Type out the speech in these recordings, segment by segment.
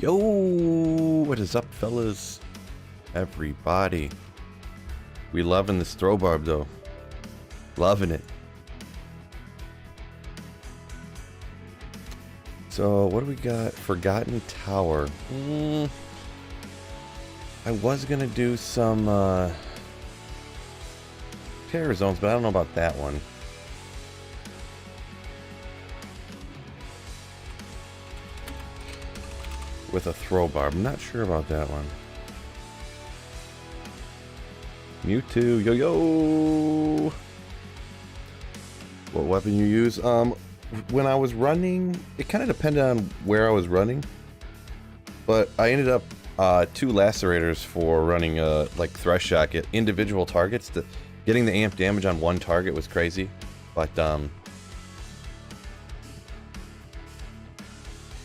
Yo, what is up, fellas? Everybody. We loving this throw barb, though. Loving it. So, what do we got? Forgotten Tower. I was gonna do some terror zones, but I don't know about that one. With a throw barb. I'm not sure about that one. Mewtwo, yo yo! What weapon you use? When I was running, it kind of depended on where I was running. But I ended up 2 lacerators for running like Thresh Socket. Individual targets. Getting the amp damage on one target was crazy. But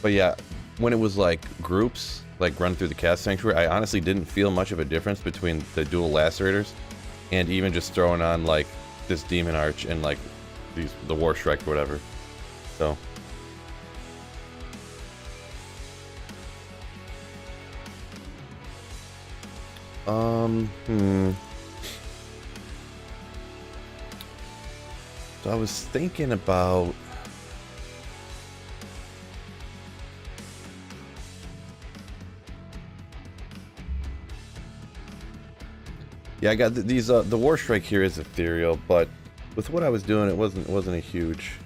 yeah, when it was like groups, like run through the Cast Sanctuary, I honestly didn't feel much of a difference between the dual lacerators and even just throwing on like this Demon Arch and like the War Strike or whatever. So So I was thinking about I got these the War Strike here is ethereal, but with what I was doing, it wasn't a huge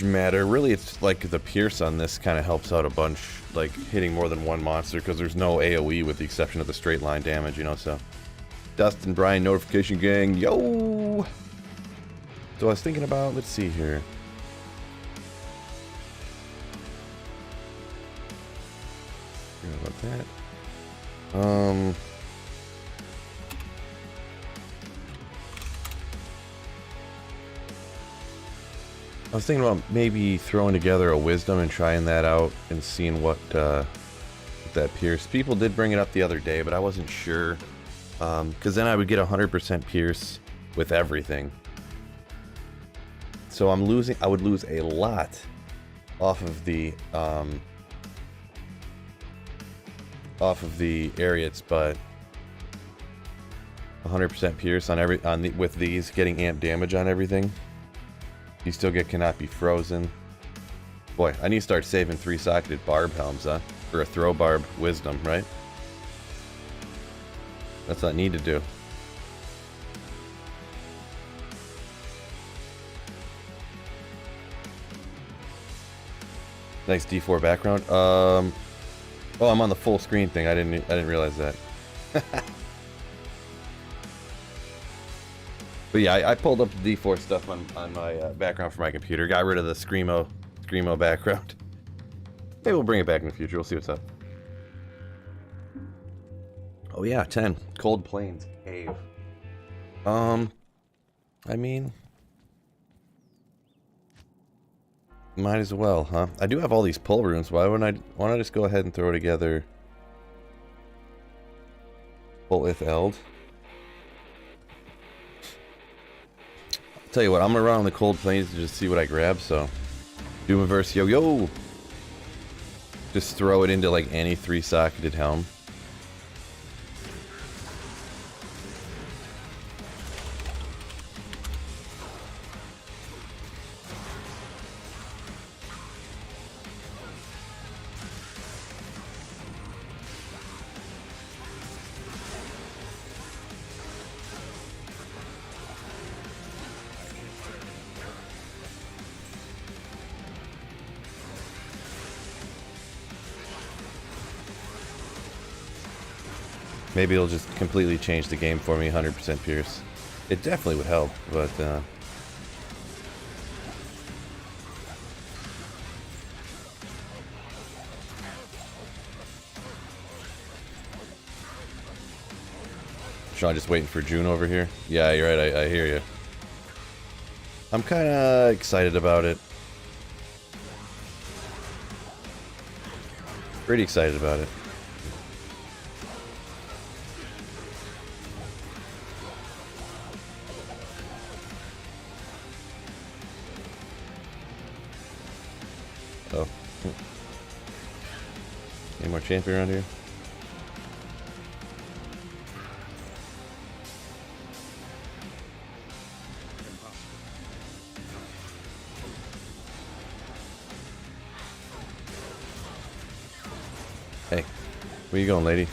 matter. Really, it's like the Pierce on this kind of helps out a bunch, like hitting more than one monster, because there's no AoE with the exception of the straight line damage, you know. So Dustin, Brian, Notification Gang, yo! So I was thinking about, let's see here. About that. I was thinking about maybe throwing together a Wisdom and trying that out and seeing what that Pierce. People did bring it up the other day, but I wasn't sure. Because then I would get 100% Pierce with everything. So I would lose a lot off of the Ariats, but 100% Pierce on with these getting amp damage on everything. You still get Cannot Be Frozen. Boy, I need to start saving 3-socketed Barb helms, huh? For a throw barb Wisdom, right? That's what I need to do. Nice D4 background. Oh, I'm on the full screen thing. I didn't realize that. But yeah, I pulled up the D4 stuff on my background for my computer. Got rid of the Screamo background. Maybe we'll bring it back in the future. We'll see what's up. Oh yeah, 10. Cold Plains Cave. I mean, might as well, huh? I do have all these pull runes. Why don't I just go ahead and throw together Pull If Eld? Tell you what, I'm gonna run on the Cold Plains to just see what I grab. So, Doomiverse, yo yo. Just throw it into like any 3-socketed helm. Maybe it'll just completely change the game for me, 100% Pierce. It definitely would help, but Sean just waiting for June over here. Yeah, you're right, I hear you. I'm kinda excited about it. Pretty excited about it. Oh. Any more champion around here? Hey, where you going, lady?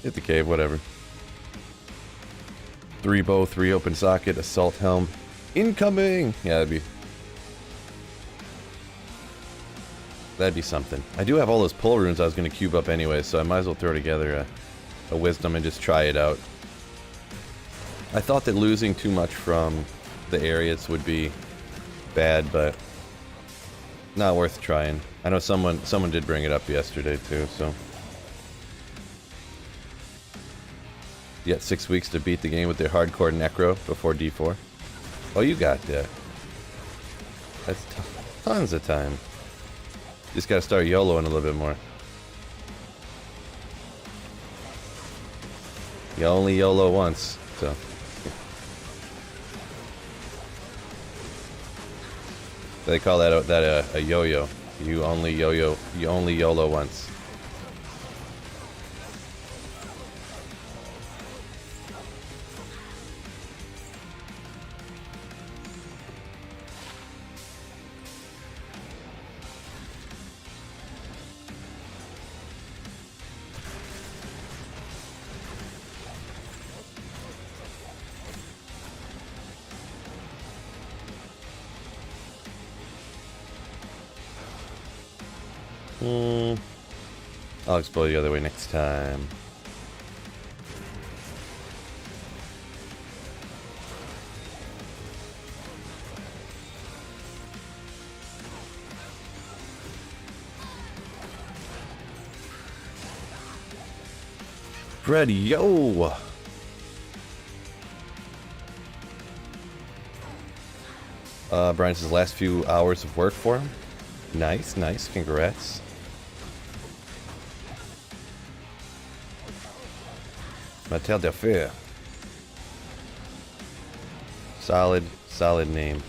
Hit the cave, whatever. 3 bow, 3 open socket, assault helm. Incoming! Yeah, that'd be something. I do have all those pull runes I was going to cube up anyway, so I might as well throw together a wisdom and just try it out. I thought that losing too much from the areas would be bad, but not worth trying. I know someone did bring it up yesterday too, so. You got 6 weeks to beat the game with their hardcore necro before D4. Oh, you got that. That's tons of time. Just gotta start YOLOing a little bit more. You only YOLO once, so. They call that a yo-yo. You only YOLO once. I'll explode the other way next time. Freddy, yo! Brian says last few hours of work for him. Nice, nice, congrats. Matel de Fer. Solid name.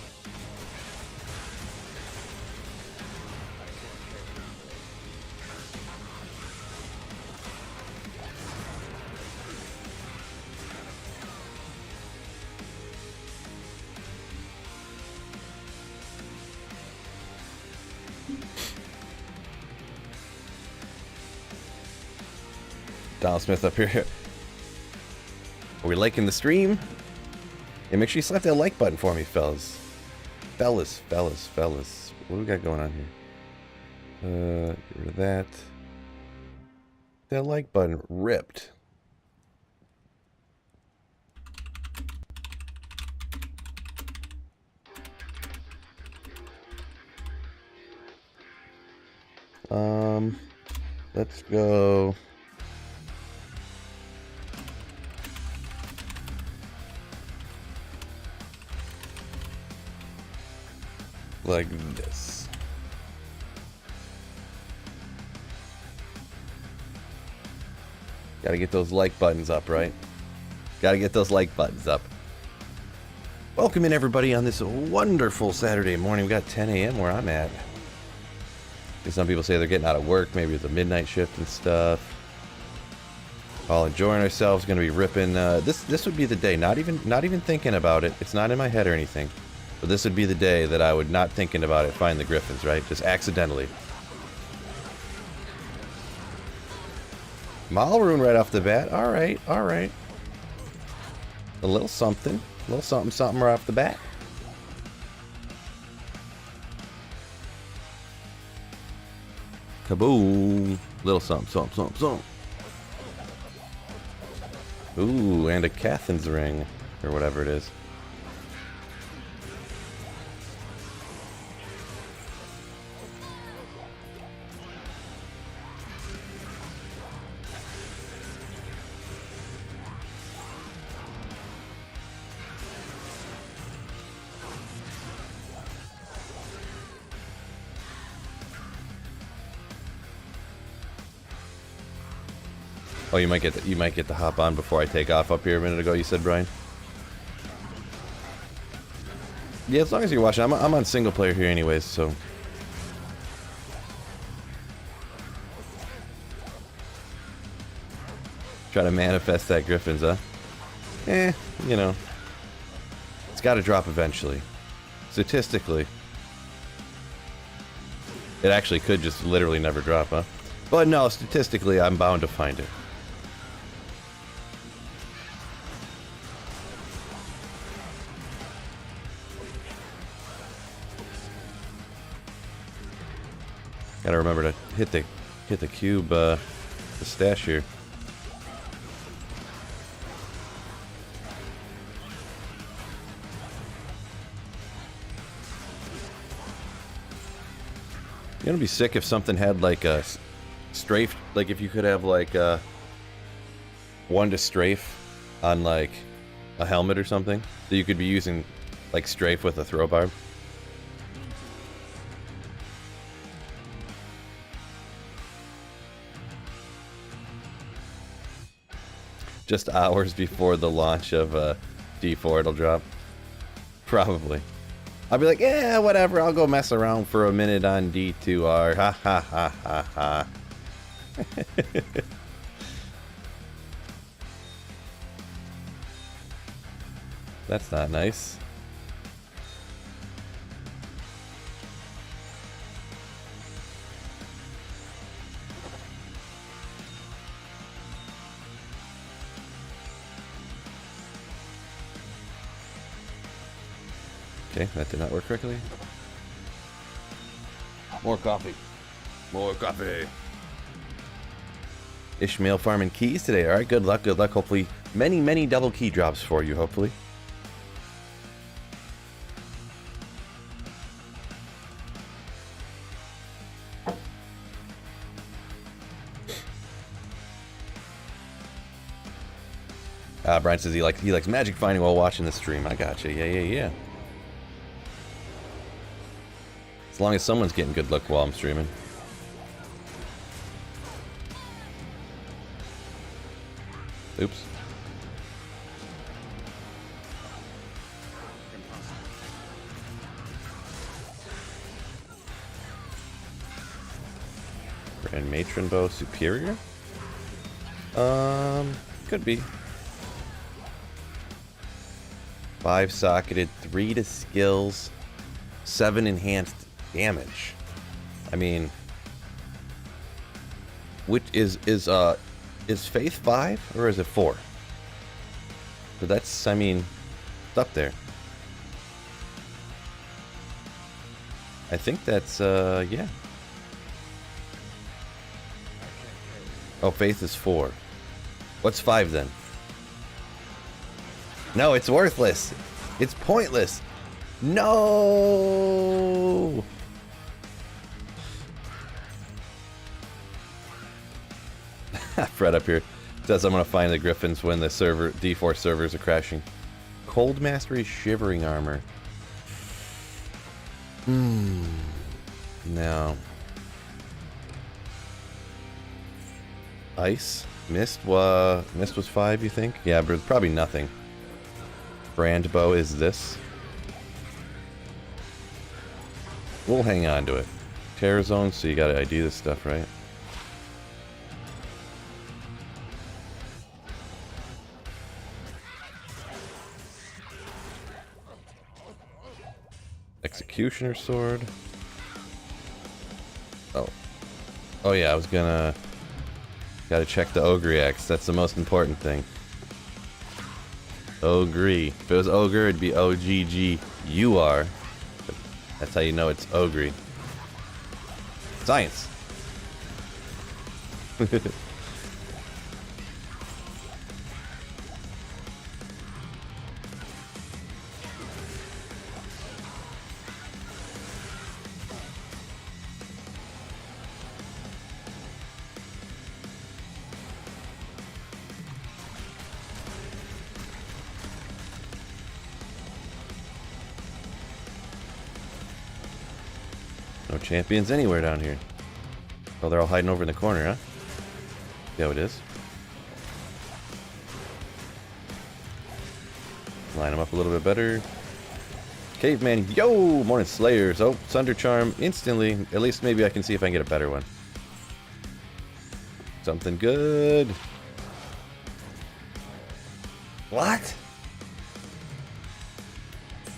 Donald Smith up here. Are we liking the stream? Yeah, make sure you slap that like button for me, fellas. Fellas. What do we got going on here? Get rid of that. That like button ripped. Let's go. Like this. Gotta get those like buttons up, right? Gotta get those like buttons up. Welcome in everybody on this wonderful Saturday morning. We got 10 a.m. where I'm at. Some people say they're getting out of work. Maybe it's a midnight shift and stuff. All enjoying ourselves. Gonna be ripping. This would be the day. Not even thinking about it. It's not in my head or anything. But this would be the day that I would, not thinking about it, find the Griffins, right? Just accidentally. Malrune right off the bat. Alright. A little something right off the bat. Kaboom. Little something. Ooh, and a Cathin's ring. Or whatever it is. Oh, you might get to hop on before I take off up here a minute ago, you said, Brian? Yeah, as long as you're watching. I'm on single player here anyways, so. Try to manifest that Griffin's, huh? You know. It's got to drop eventually. Statistically. It actually could just literally never drop, huh? But no, statistically, I'm bound to find it. Gotta remember to hit the cube, the stash here. You know, it'd be sick if something had like a strafe, like if you could have like one to strafe on like a helmet or something, that you could be using like strafe with a throw barb. Just hours before the launch of D4 it'll drop. Probably. I'll be like, yeah, whatever, I'll go mess around for a minute on D2R. Ha ha ha ha ha. That's not nice. Okay, that did not work correctly. More coffee. More coffee. Ishmael farming keys today. Alright, good luck, good luck. Hopefully, many, many double key drops for you, hopefully. Brian says he likes magic finding while watching the stream. I gotcha. Yeah. As long as someone's getting good luck while I'm streaming. Oops. Grand Matron Bow Superior? Could be. 5 socketed, 3 to skills, 7 enhanced damage. I mean, which is Faith 5 or is it 4? So that's, I mean, it's up there. I think that's yeah. Oh, Faith is 4. What's 5 then? No, it's worthless. It's pointless. No. Fred up here says I'm gonna find the Griffins when the server D4 servers are crashing. Cold Mastery Shivering Armor. No. Ice? Mist was 5, you think? Yeah, but probably nothing. Brand bow is this. We'll hang on to it. Terror zone, so you gotta ID this stuff, right? Executioner sword. Oh yeah, I was gonna... Gotta check the Ogre X. That's the most important thing. Ogre. If it was Ogre, it'd be O-G-G-U-R. That's how you know it's Ogre. Science! No champions anywhere down here. Oh, they're all hiding over in the corner, huh? Yeah, it is. Line them up a little bit better. Caveman, yo! Morning Slayers. Oh, Sunder Charm instantly. At least maybe I can see if I can get a better one. Something good. What?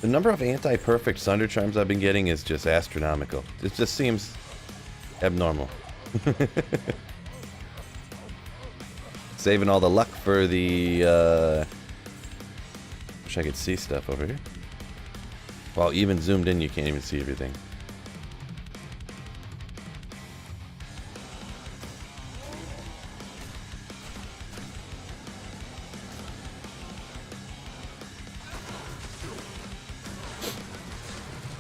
The number of anti-perfect Sunder Charms I've been getting is just astronomical. It just seems abnormal. Saving all the luck for the, wish I could see stuff over here. Well, even zoomed in, you can't even see everything.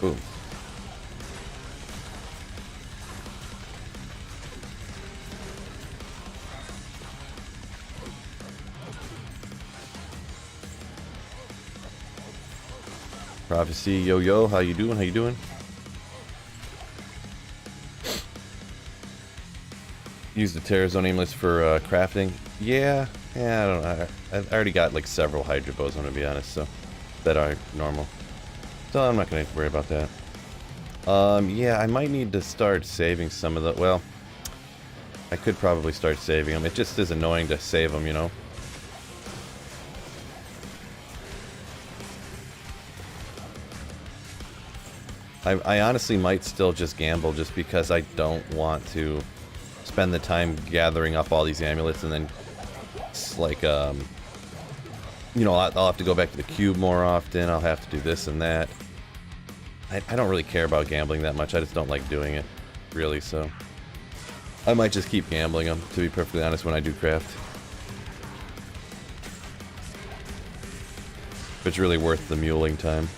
Boom. Prophecy, yo, how you doing? How you doing? Use the Terrazone aimless for crafting. Yeah, I don't know. I already got like several Hydra bows, I'm gonna be honest, so that are normal. So I'm not gonna worry about that. Yeah, I might need to start saving some of the. Well, I could probably start saving them. It just is annoying to save them, you know. I honestly might still just gamble just because I don't want to spend the time gathering up all these amulets and then it's like, you know, I'll have to go back to the cube more often. I'll have to do this and that. I don't really care about gambling that much. I just don't like doing it, really, so I might just keep gambling them, to be perfectly honest, when I do craft. If it's really worth the muling time.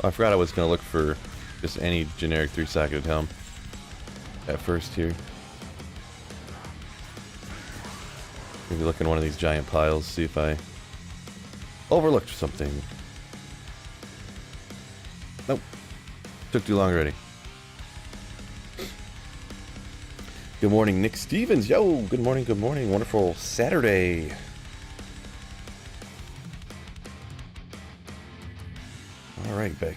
I forgot I was going to look for just any generic 3-socketed helm at first here. Maybe look in one of these giant piles, see if I overlooked something. Nope. Took too long already. Good morning, Nick Stevens. Yo, good morning, good morning. Wonderful Saturday. Alright, back.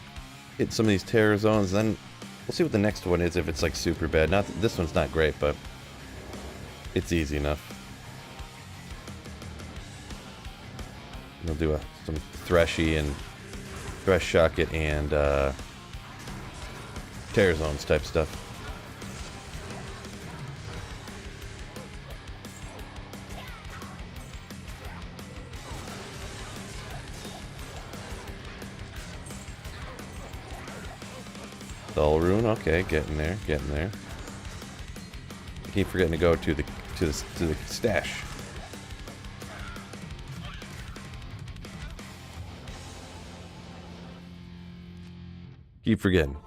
Hit some of these terror zones, then we'll see what the next one is if it's like super bad. Not this one's not great, but it's easy enough. We'll do some Threshy and Thresh Socket and terror zones type stuff. Dull Rune, okay, getting there, getting there. I keep forgetting to go to the stash. Keep forgetting.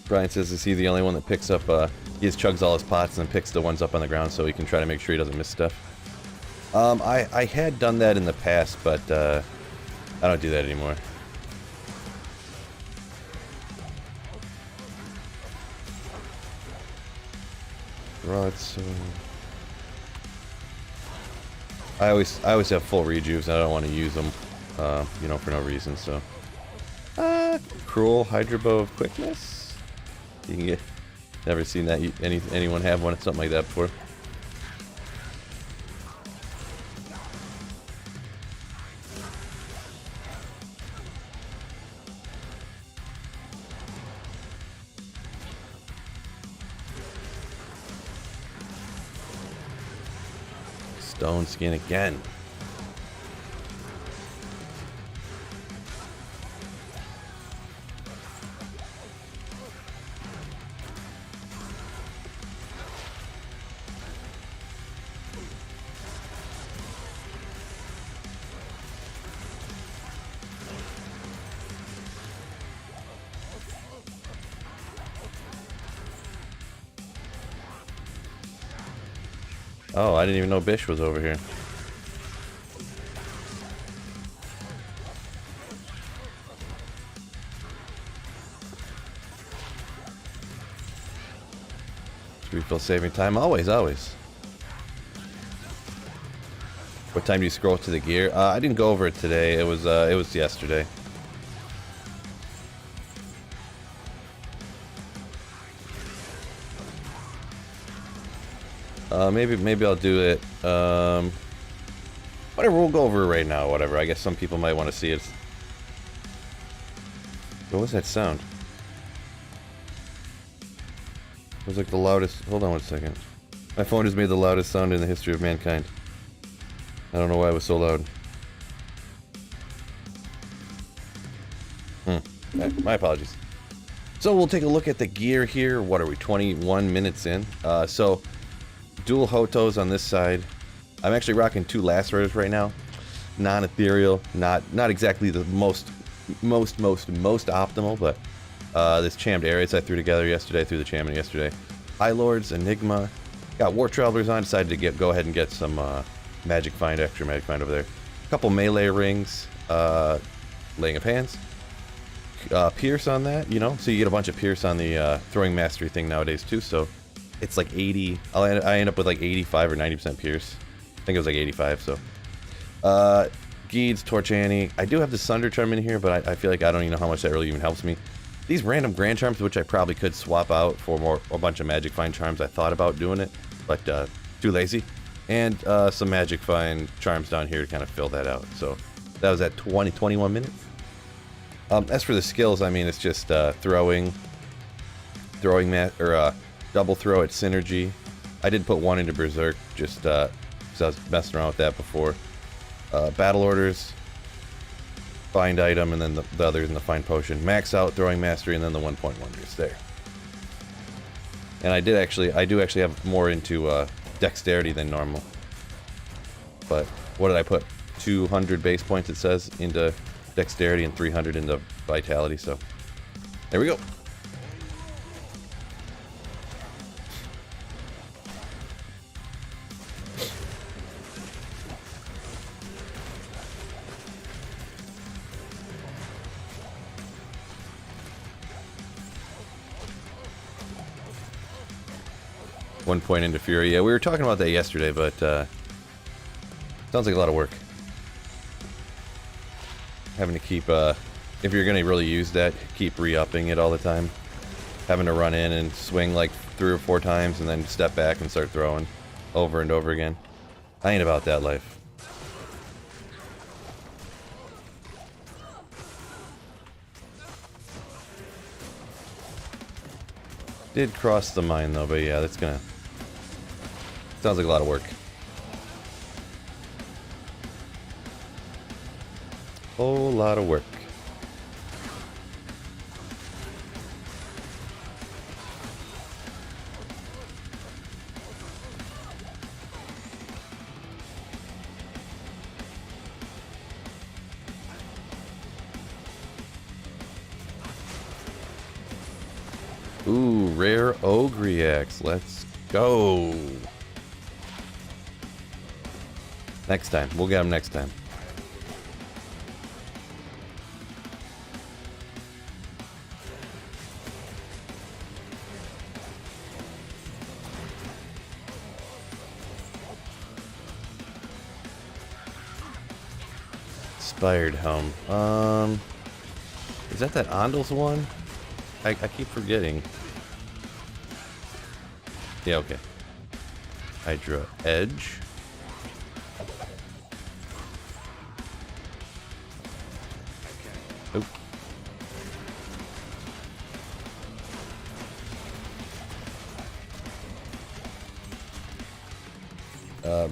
Brian says, is he the only one that picks up, he just chugs all his pots and then picks the ones up on the ground so he can try to make sure he doesn't miss stuff? I had done that in the past, but I don't do that anymore. Broadsword. I always have full rejuves and I don't want to use them, you know, for no reason, so. Cruel Hydra Bow of Quickness? You can get, never seen that anyone have one, something like that before. Stone skin again. Oh, I didn't even know Bish was over here. Refill saving time, always, always. What time do you scroll to the gear? I didn't go over it today. It was yesterday. Maybe I'll do it. Whatever, we'll go over it right now. Whatever. I guess some people might want to see it. What was that sound? It was like the loudest. Hold on 1 second. My phone has made the loudest sound in the history of mankind. I don't know why it was so loud. My apologies. So we'll take a look at the gear here. What are we, 21 minutes in? So dual Hotos on this side. I'm actually rocking 2 lacerators right now. Non-ethereal, not exactly the most optimal, but this Chammed Ares I threw together yesterday. I threw the Champion yesterday. High Lords, Enigma. Got War Travelers on. Decided to go ahead and get some Magic Find, extra Magic Find over there. A couple melee rings, Laying of Hands. Pierce on that, you know, so you get a bunch of Pierce on the throwing mastery thing nowadays too, so it's like 80, I end up with like 85 or 90% Pierce. I think it was like 85, so. Geeds, Torch Annie. I do have the Sunder Charm in here, but I feel like I don't even know how much that really even helps me. These random Grand Charms, which I probably could swap out for a bunch of Magic Find Charms, I thought about doing it, but too lazy. And some Magic Find Charms down here to kind of fill that out. So that was at 21 minutes. As for the skills, I mean, it's just throwing double throw at Synergy. I did put one into Berserk just because I was messing around with that before. Battle Orders, Find Item, and then the others in the Find Potion. Max out Throwing Mastery, and then the 1.1 just there. And I do actually have more into Dexterity than normal. But what did I put? 200 base points, it says, into Dexterity and 300 into Vitality, so there we go. One point into Fury. Yeah, we were talking about that yesterday, but sounds like a lot of work. Having to keep, if you're going to really use that, keep re-upping it all the time. Having to run in and swing like 3 or 4 times and then step back and start throwing over and over again. I ain't about that life. Did cross the mine though, but yeah, that's gonna... Sounds like a lot of work. Whole lot of work. Ooh, rare Ogriax. Let's go. Next time. We'll get him next time. Inspired Helm. Is that Ondal's one? I keep forgetting. Yeah, okay. Hydra Edge. Oop.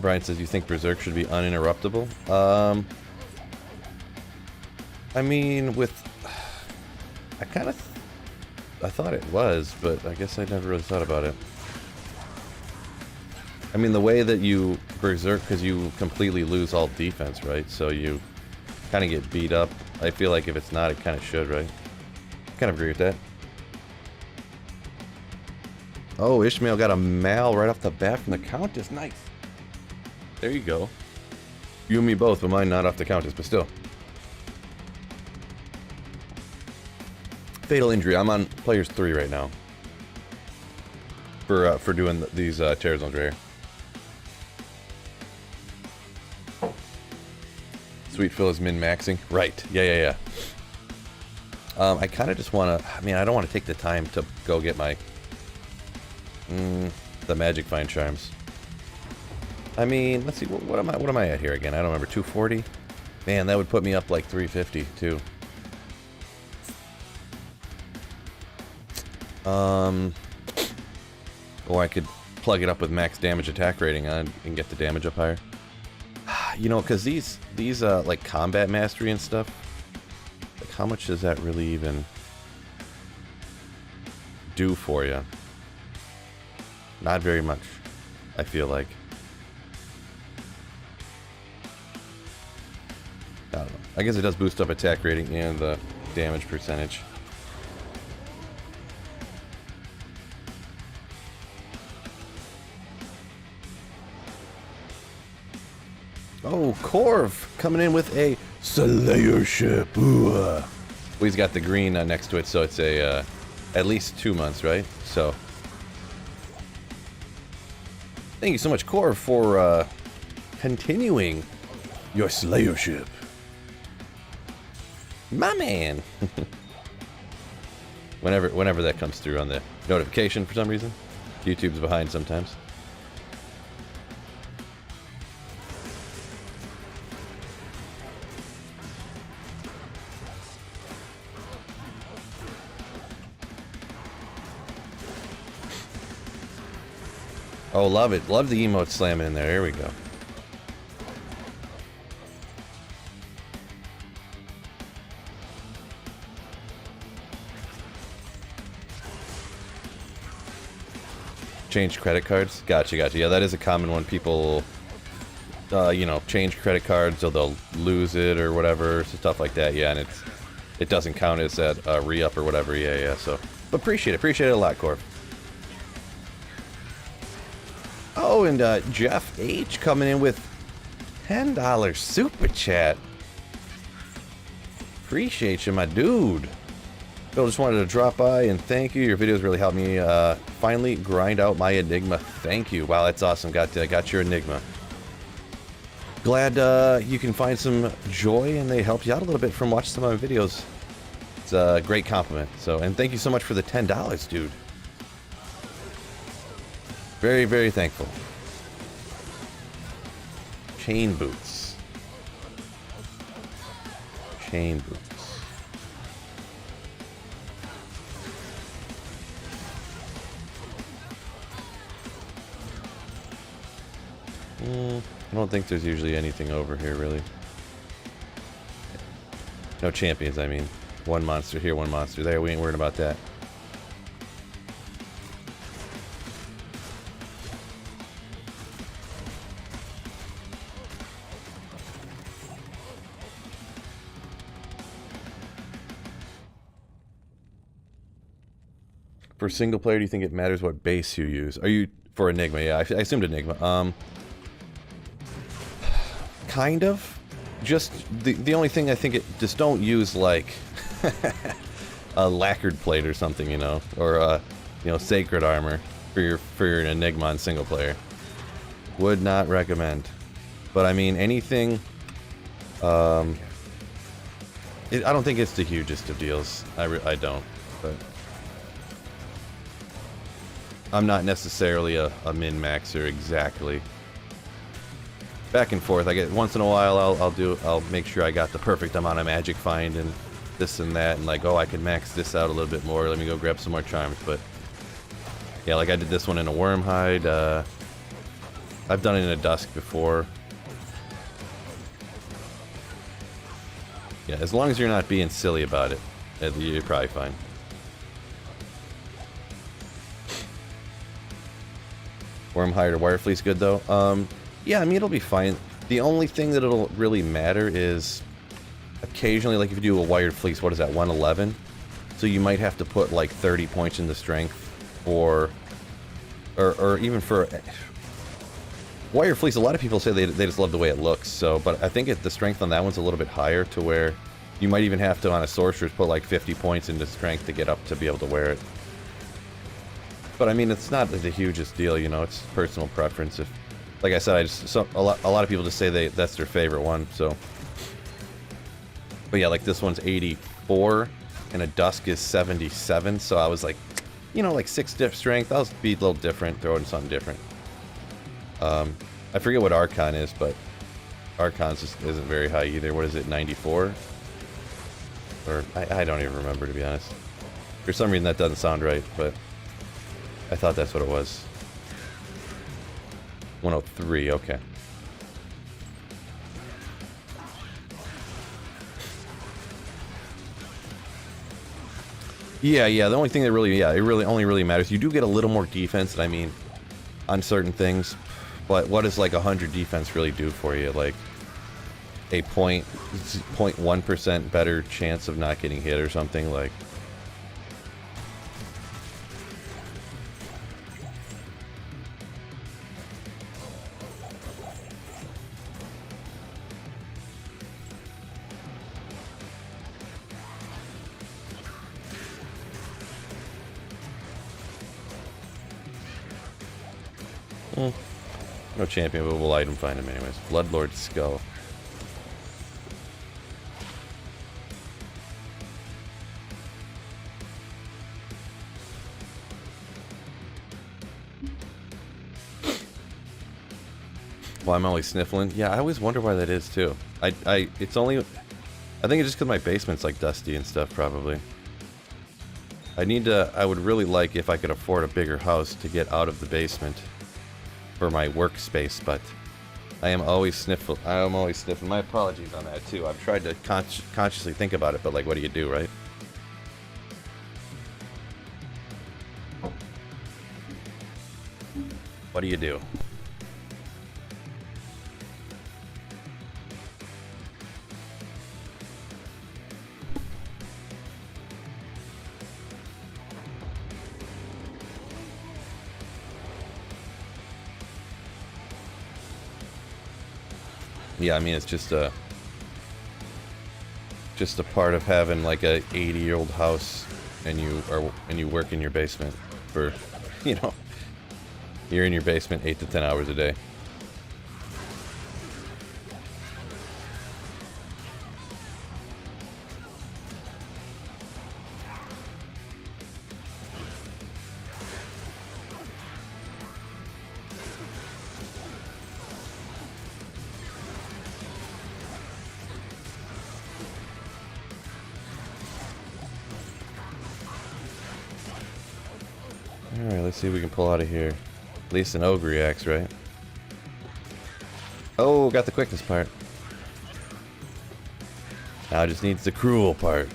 Brian says, you think Berserk should be uninterruptible? I mean, with... I thought it was, but I guess I never really thought about it. I mean, the way that you Berserk, because you completely lose all defense, right? So you kind of get beat up. I feel like if it's not, it kind of should, right? I kind of agree with that. Oh, Ishmael got a Mal right off the bat from the Countess. Nice. There you go. You and me both, but mine not off the countess, but still. Fatal injury. I'm on players 3 right now. For doing these tear zones right here. Sweet Phil is min-maxing. Right. Yeah. I kind of just want to... I mean, I don't want to take the time to go get my... the Magic Find Charms. I mean, let's see. What am I at here again? I don't remember. 240? Man, that would put me up like 350, too. Or I could plug it up with max damage attack rating on and get the damage up higher. You know, because these like combat mastery and stuff, like how much does that really even do for you? Not very much, I feel like. I don't know. I guess it does boost up attack rating and the damage percentage. Oh, Corv coming in with a Slayership. Well, he's got the green next to it, so it's a at least 2 months, right? So, thank you so much, Corv, for continuing your Slayership. My man. Whenever that comes through on the notification for some reason, YouTube's behind sometimes. Oh, love it. Love the emote slamming in there. Here we go. Change credit cards? Gotcha. Yeah, that is a common one. People, you know, change credit cards or they'll lose it or whatever. So stuff like that. Yeah, and it doesn't count as that re-up or whatever. Yeah. So, but appreciate it a lot, Corp. Oh, and Jeff H coming in with $10 super chat. Appreciate you, my dude. Bill, just wanted to drop by and thank you. Your videos really helped me finally grind out my Enigma. Thank you. Wow, that's awesome. Got your Enigma. Glad you can find some joy and they helped you out a little bit from watching some of my videos. It's a great compliment. So, and thank you so much for the $10, dude. Very, very thankful. Chain boots. Chain boots. I don't think there's usually anything over here, really. No champions, I mean. One monster here, one monster there. We ain't worried about that. For single player, do you think it matters what base you use? Are you for Enigma? Yeah, I assumed Enigma. Kind of. Just the only thing I think just don't use like a lacquered plate or something, you know, or you know, sacred armor for your Enigma on single player. Would not recommend. But I mean anything. I don't think it's the hugest of deals. I don't. But I'm not necessarily a min-maxer exactly. Back and forth. I get once in a while I'll make sure I got the perfect amount of magic find and this and that and like, oh, I can max this out a little bit more. Let me go grab some more charms. But yeah, like I did this one in a worm hide. I've done it in a dusk before. Yeah, as long as you're not being silly about it, you're probably fine. Worm hide or wire fleece good though? Yeah, I mean it'll be fine. The only thing that it'll really matter is occasionally, like if you do a wired fleece, what is that, 111? So you might have to put like 30 points into strength or even for Wire Fleece, a lot of people say they just love the way it looks, so, but I think the strength on that one's a little bit higher to where you might even have to, on a sorcerer's, put like 50 points into strength to get up to be able to wear it. But I mean, it's not the hugest deal, you know, it's personal preference. If, like I said, a lot of people just say that's their favorite one, so. But yeah, like this one's 84, and a Dusk is 77, so I was like, you know, like 6 strength, I'll be a little different, throw in something different. I forget what Archon is, but Archon just isn't very high either. What is it, 94? Or, I don't even remember, to be honest. For some reason that doesn't sound right, but I thought that's what it was. 103, okay. Yeah, the only thing that really, it really only really matters. You do get a little more defense, I mean, on certain things, but what does like 100 defense really do for you? Like a 0.1% better chance of not getting hit or something, like. No championable item, find him anyways. Bloodlord Skull. Well, I'm always sniffling. Yeah, I always wonder why that is too. It's only, I think it's just because my basement's like dusty and stuff, probably. I would really like if I could afford a bigger house to get out of the basement for my workspace, but I am always sniffling. My apologies on that too. I've tried to consciously think about it, but like, what do you do, right? What do you do? Yeah, I mean, it's just a part of having like a 80-year-old house, and you work in your basement for, you know, you're in your basement 8 to 10 hours a day. Alright, let's see if we can pull out of here. At least an ogre axe, right? Oh, got the quickness part. Now it just needs the cruel part.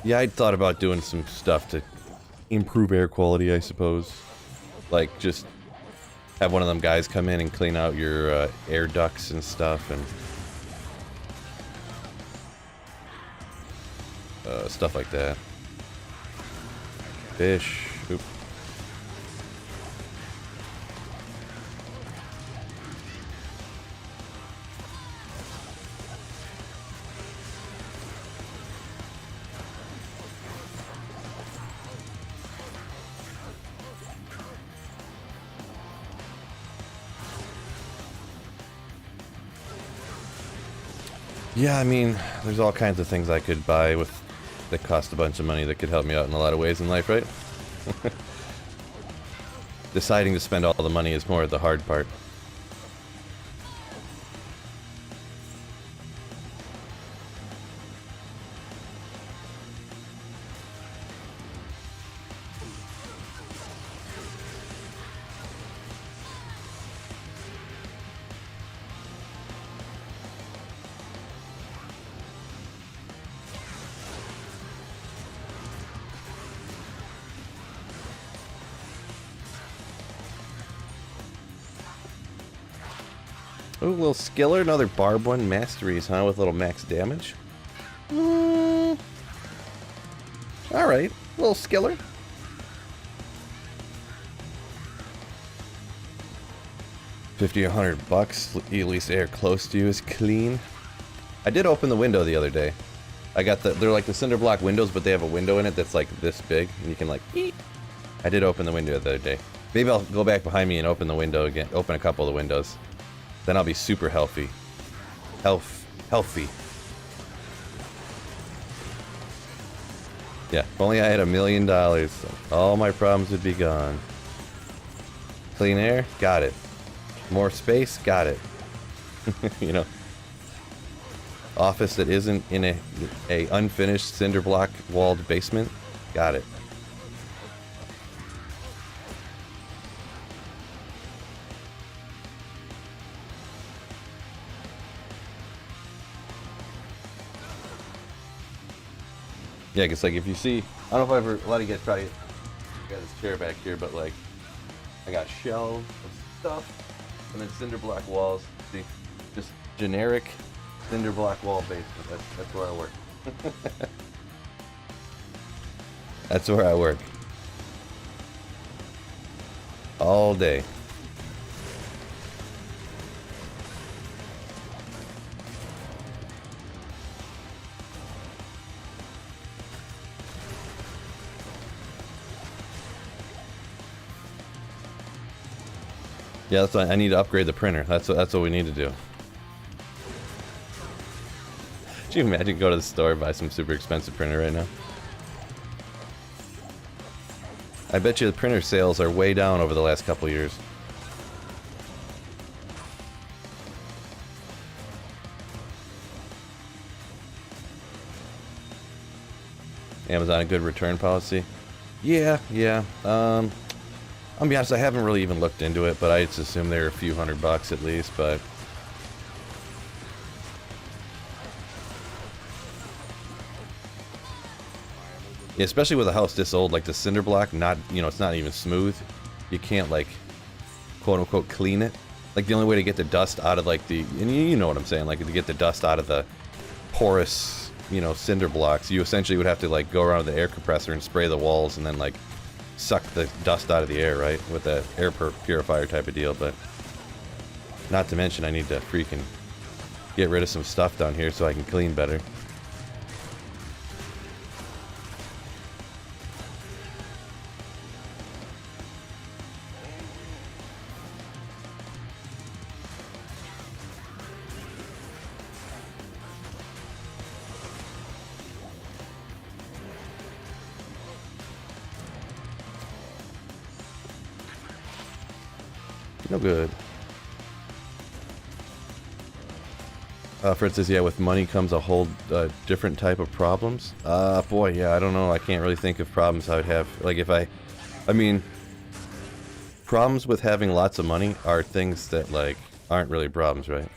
Yeah, I'd thought about doing some stuff to improve air quality, I suppose. Like, just have one of them guys come in and clean out your air ducts and stuff, and stuff like that. Fish. Oop. Yeah, I mean, there's all kinds of things I could buy with that cost a bunch of money that could help me out in a lot of ways in life, right? Deciding to spend all the money is more the hard part. Ooh, a little skiller, another Barb one. Masteries, huh? With a little max damage. Alright, a little skiller. $50 or $100. At least air close to you is clean. I did open the window the other day. I got they're like the cinder block windows, but they have a window in it that's like this big, and you can like eat. I did open the window the other day. Maybe I'll go back behind me and open the window again. Open a couple of the windows. Then I'll be super healthy. Healthy. Yeah, if only I had $1 million, all my problems would be gone. Clean air? Got it. More space? Got it. You know. Office that isn't in a unfinished cinder block walled basement? Got it. Yeah, because like if you see, I don't know if a lot of you guys probably got this chair back here, but like I got shelves of stuff and then cinder block walls. See, just generic cinder block wall basement. That's where I work. That's where I work. All day. Yeah, that's why I need to upgrade the printer. That's what we need to do. Can you imagine go to the store and buy some super expensive printer right now? I bet you the printer sales are way down over the last couple years. Amazon a good return policy? Yeah. I'll be honest, I haven't really even looked into it, but I just assume they're a few $100 at least, but... Yeah, especially with a house this old, like the cinder block, not, you know, it's not even smooth. You can't, like, quote-unquote clean it. Like, the only way to get the dust out of, like, the... And you know what I'm saying, like, to get the dust out of the porous, you know, cinder blocks, you essentially would have to, like, go around with the air compressor and spray the walls and then, like, suck the dust out of the air, right? With that air purifier type of deal, but not to mention I need to freaking get rid of some stuff down here so I can clean better. No good. For instance, yeah, with money comes a whole different type of problems. Boy, yeah, I don't know. I can't really think of problems I would have. Like, if I mean, problems with having lots of money are things that, like, aren't really problems, right?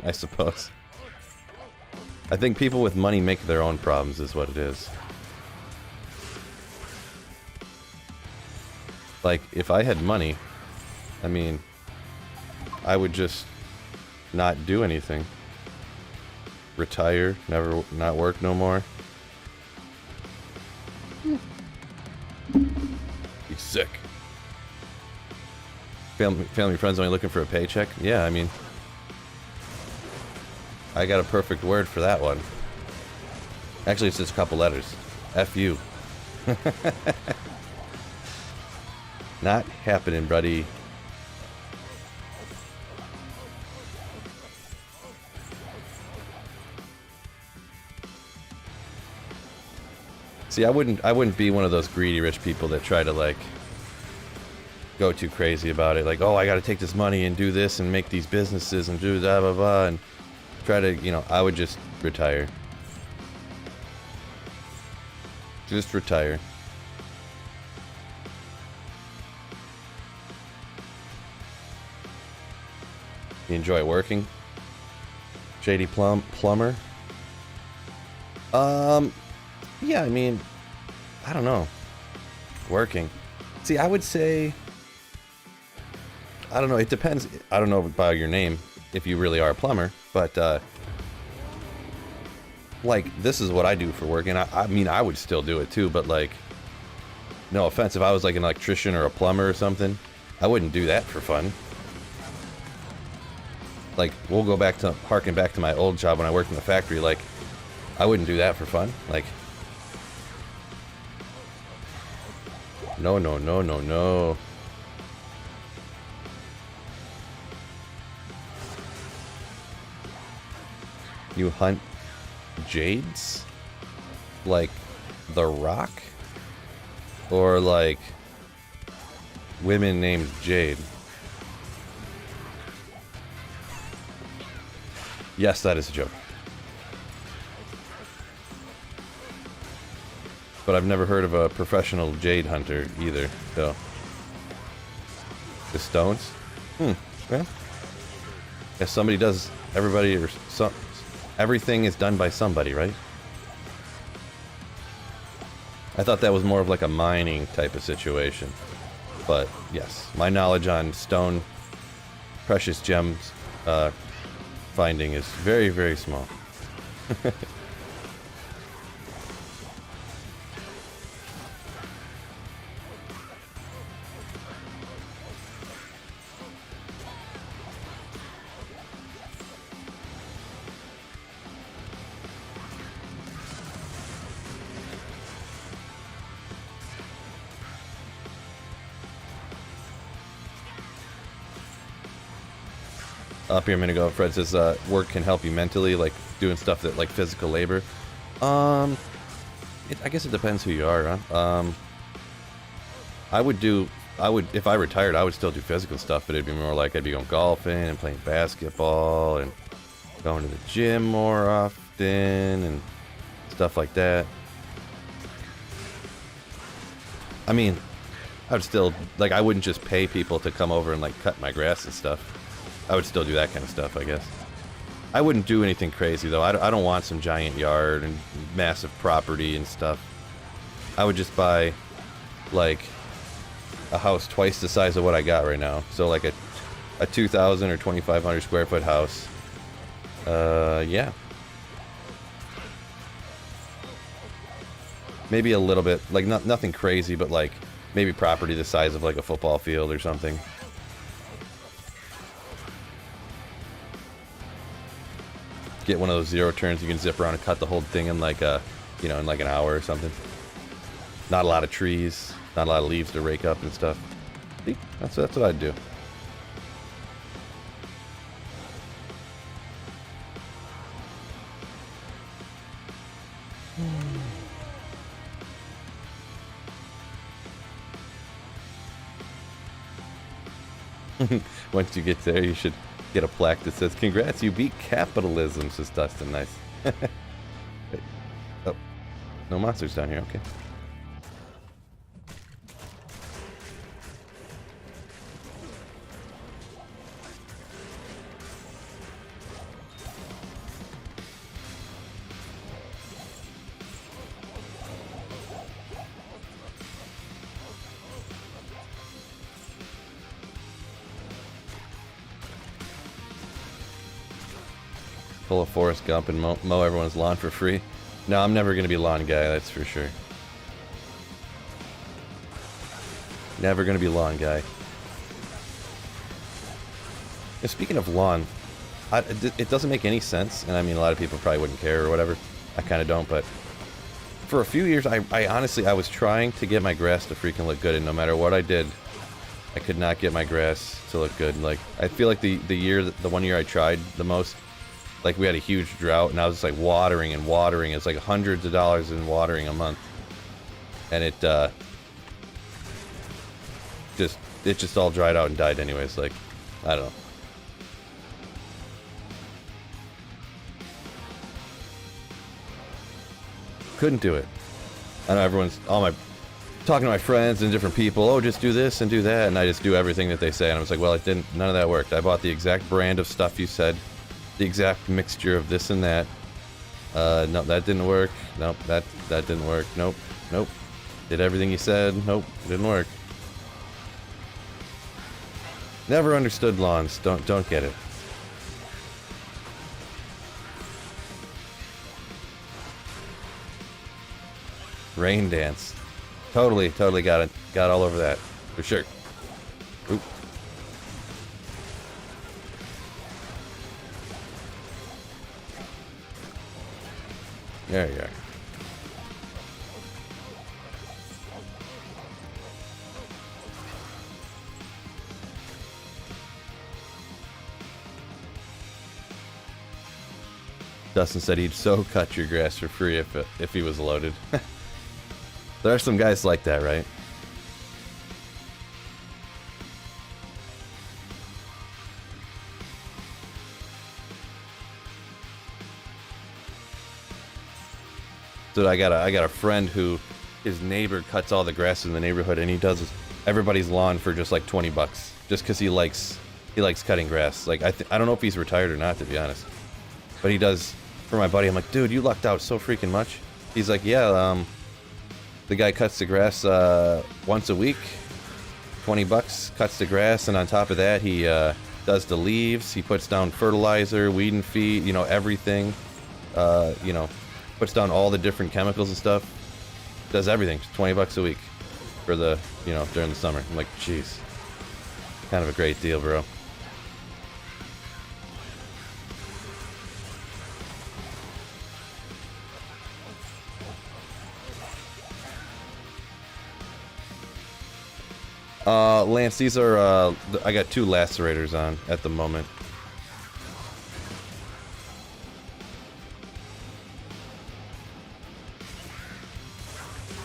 I suppose. I think people with money make their own problems, is what it is. Like, if I had money, I mean, I would just not do anything. Retire, not work no more. Be sick. Family friends only looking for a paycheck? Yeah, I mean, I got a perfect word for that one. Actually, it's just a couple letters. F you. Not happening, buddy. See, I wouldn't be one of those greedy rich people that try to, like, go too crazy about it. Like, oh, I gotta take this money and do this and make these businesses and do blah blah blah and try to, you know, I would just retire. Just retire. You enjoy working? JD Plumber? Yeah, I mean, I don't know. Working. See, I would say I don't know. It depends. I don't know by your name if you really are a plumber, but like this is what I do for work, and I mean I would still do it too, but like, no offense, if I was like an electrician or a plumber or something, I wouldn't do that for fun. Like, we'll go back to harken back to my old job when I worked in the factory. Like, I wouldn't do that for fun. Like, no, no, no, no, no. You hunt jades? Like The Rock? Or like women named Jade? Yes, that is a joke. But I've never heard of a professional jade hunter either, so. The stones? Well. If somebody does, everybody or some, everything is done by somebody, right? I thought that was more of like a mining type of situation. But yes, my knowledge on stone, precious gems, finding is very, very small. Up here a minute ago, Fred says work can help you mentally, like doing stuff that like physical labor. I guess it depends who you are, huh? If I retired, I would still do physical stuff, but it'd be more like I'd be going golfing and playing basketball and going to the gym more often and stuff like that. I mean, I would still, like, I wouldn't just pay people to come over and like cut my grass and stuff. I would still do that kind of stuff, I guess. I wouldn't do anything crazy, though. I don't want some giant yard and massive property and stuff. I would just buy, like, a house twice the size of what I got right now. So, like, a 2,000 or 2,500 square foot house. Yeah. Maybe a little bit, like, nothing crazy, but, like, maybe property the size of, like, a football field or something. Get one of those zero turns you can zip around and cut the whole thing in like you know, in like an hour or something. Not a lot of trees, not a lot of leaves to rake up and stuff. See, that's what I'd do. Once you get there, you should get a plaque that says, "Congrats, you beat capitalism," says Dustin. Nice. Wait. Oh, no monsters down here. Okay. Pull a Forrest Gump and mow everyone's lawn for free. No, I'm never going to be a lawn guy, that's for sure. Never going to be a lawn guy. And speaking of lawn, it doesn't make any sense, and I mean, a lot of people probably wouldn't care or whatever. I kind of don't, but for a few years, I honestly, I was trying to get my grass to freaking look good, and no matter what I did, I could not get my grass to look good. Like, I feel like the 1 year I tried the most, like, we had a huge drought, and I was just like watering and watering. It's like hundreds of dollars in watering a month, and it just all dried out and died anyways. Like, I don't know. Couldn't do it. I know everyone's talking to my friends and different people. Oh, just do this and do that, and I just do everything that they say. And I was like, well, it didn't. None of that worked. I bought the exact brand of stuff you said. The exact mixture of this and that. No, that didn't work. Nope, that didn't work. Nope. Did everything you said. Nope, didn't work. Never understood lawns. Don't get it. Rain dance. Totally got it. Got all over that. For sure. Oop. There you go. Dustin said he'd so cut your grass for free if he was loaded. There are some guys like that, right? Dude, I got a friend who his neighbor cuts all the grass in the neighborhood, and he does everybody's lawn for just like 20 bucks, just because he likes cutting grass. Like I don't know if he's retired or not, to be honest, but he does for my buddy. I'm like, dude, you lucked out so freaking much. He's like, yeah, the guy cuts the grass once a week, 20 bucks, cuts the grass, and on top of that, he does the leaves. He puts down fertilizer, weed and feed, you know, everything. You know, puts down all the different chemicals and stuff. Does everything, 20 bucks a week for the, you know, during the summer. I'm like, jeez, kind of a great deal, bro. Lance, these are, I got 2 lacerators on at the moment.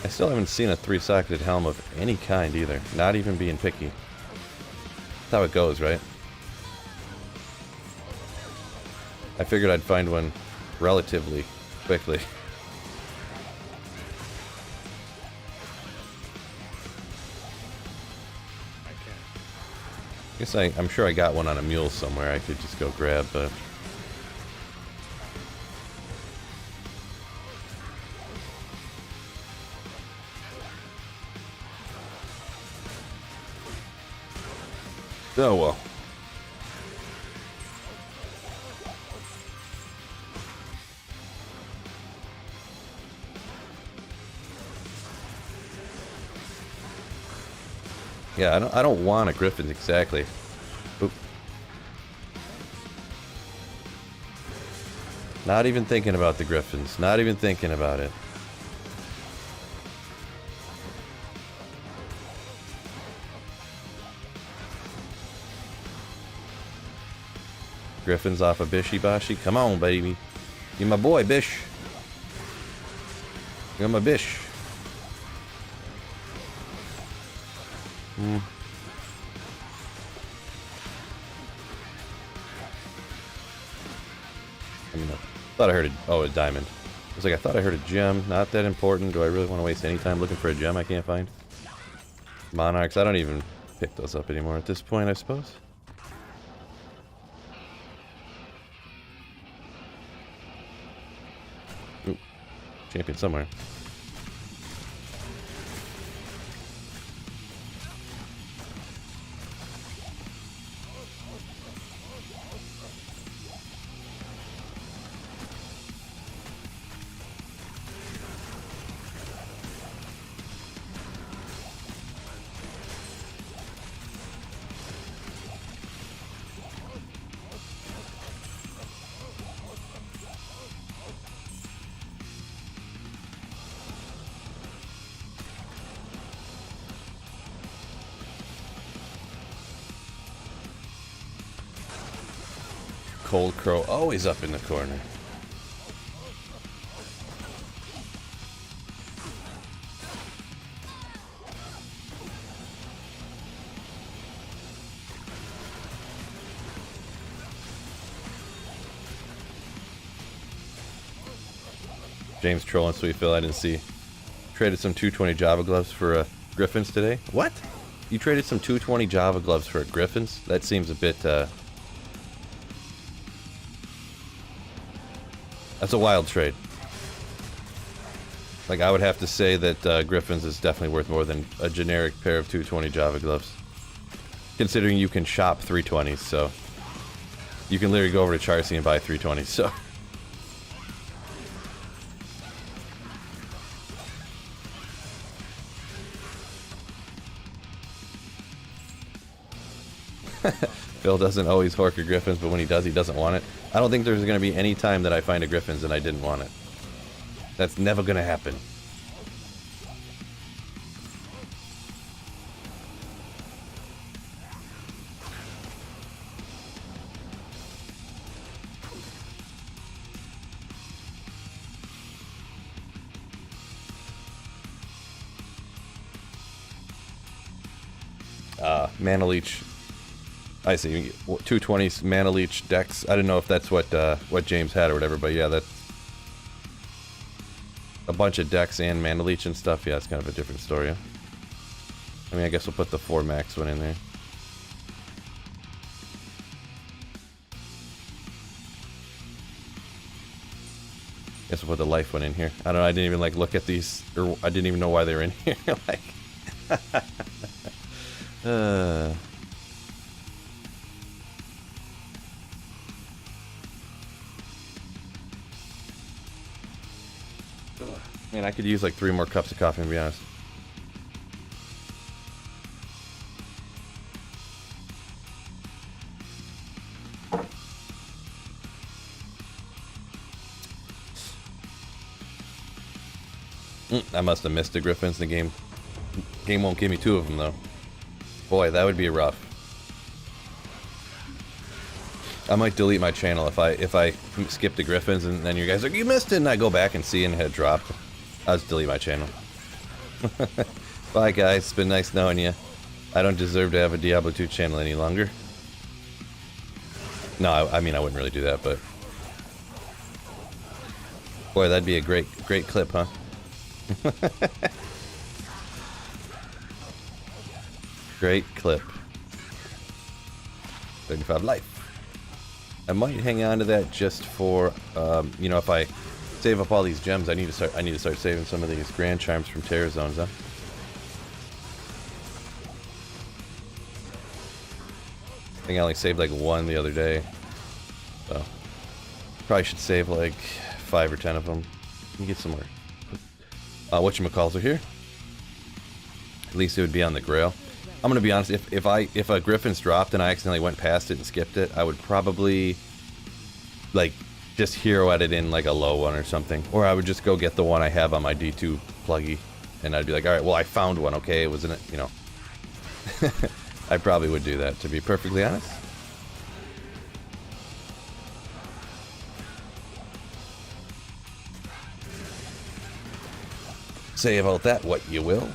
I still haven't seen a 3-socketed helm of any kind either, not even being picky. That's how it goes, right? I figured I'd find one relatively quickly. Guess I'm sure I got one on a mule somewhere I could just go grab, but... Oh well. Yeah, I don't want a griffin exactly. Oop. Not even thinking about the griffins. Not even thinking about it. Griffins off of Bishy Bashi. Come on, baby. You're my boy, Bish. You're my Bish. Thought I heard a diamond. I was like, I thought I heard a gem. Not that important. Do I really want to waste any time looking for a gem I can't find? Monarchs. I don't even pick those up anymore at this point, I suppose. Ooh, champion somewhere. Cold Crow always up in the corner. James trolling Sweet Phil, I didn't see. Traded some 220 Java gloves for Griffins today. What? You traded some 220 Java gloves for Griffins? That seems a bit that's a wild trade. Like, I would have to say that Griffins is definitely worth more than a generic pair of 220 Java gloves. Considering you can shop 320s, so you can literally go over to Charcy and buy 320s, so. Phil doesn't always hork a Griffins, but when he doesn't want it. I don't think there's going to be any time that I find a Griffins and I didn't want it. That's never going to happen. Mana Leech. I see. 220 Mana Leech decks. I didn't know if that's what James had or whatever, but yeah, that's a bunch of decks and Mana Leech and stuff. Yeah, it's kind of a different story. I mean, I guess we'll put the 4 max one in there. Guess we'll put the life one in here. I don't know. I didn't even like look at these, or I didn't even know why they were in here. Like. Man, I could use like 3 more cups of coffee, to be honest. I must have missed the Griffins. The game won't give me 2 of them though. Boy, that would be rough. I might delete my channel if I skip the Griffins and then you guys are like, you missed it, and I go back and see and it had dropped. I'll just delete my channel. Bye guys, it's been nice knowing you. I don't deserve to have a Diablo 2 channel any longer. No, I mean I wouldn't really do that, but boy, that'd be a great clip, huh? Great clip. 35 life. I might hang on to that just for, you know, if I save up all these gems, I need to start saving some of these Grand Charms from Terror Zones, huh? I think I only saved like 1 the other day, so probably should save like 5 or 10 of them. Let me get some more. Whatchamacalls are here. At least it would be on the Grail. I'm gonna be honest, if a Griffin's dropped and I accidentally went past it and skipped it, I would probably like just hero edit in like a low one or something. Or I would just go get the one I have on my D2 pluggy and I'd be like, alright, well I found one, okay, it was in it, you know. I probably would do that, to be perfectly honest. Say about that what you will.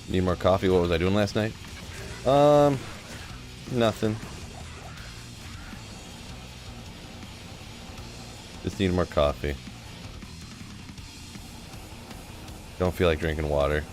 Need more coffee? What was I doing last night? Nothing. Just need more coffee. Don't feel like drinking water.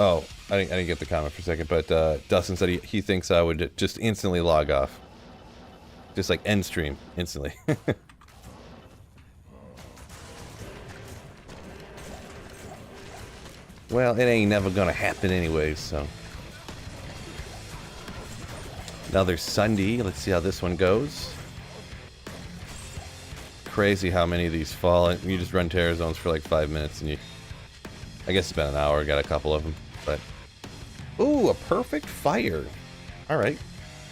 Oh, I didn't get the comment for a second, but Dustin said he thinks I would just instantly log off. Just like end stream, instantly. Well, it ain't never gonna happen anyways, so. Another Sunday, let's see how this one goes. Crazy how many of these fall. You just run Terror Zones for like 5 minutes and I guess it's been an hour, got a couple of them. But, ooh, a perfect fire. Alright.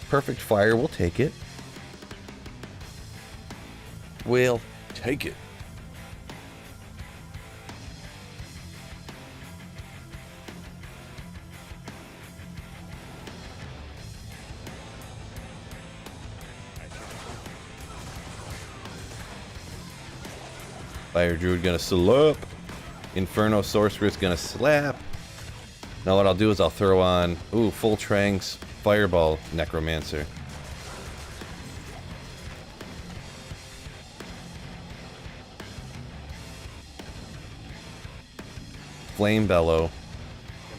Perfect fire, we'll take it. We'll take it. Fire Druid gonna slurp. Inferno Sorceress gonna slap. Now what I'll do is I'll throw on, ooh, full Trangs, Fireball Necromancer. Flame Bellow,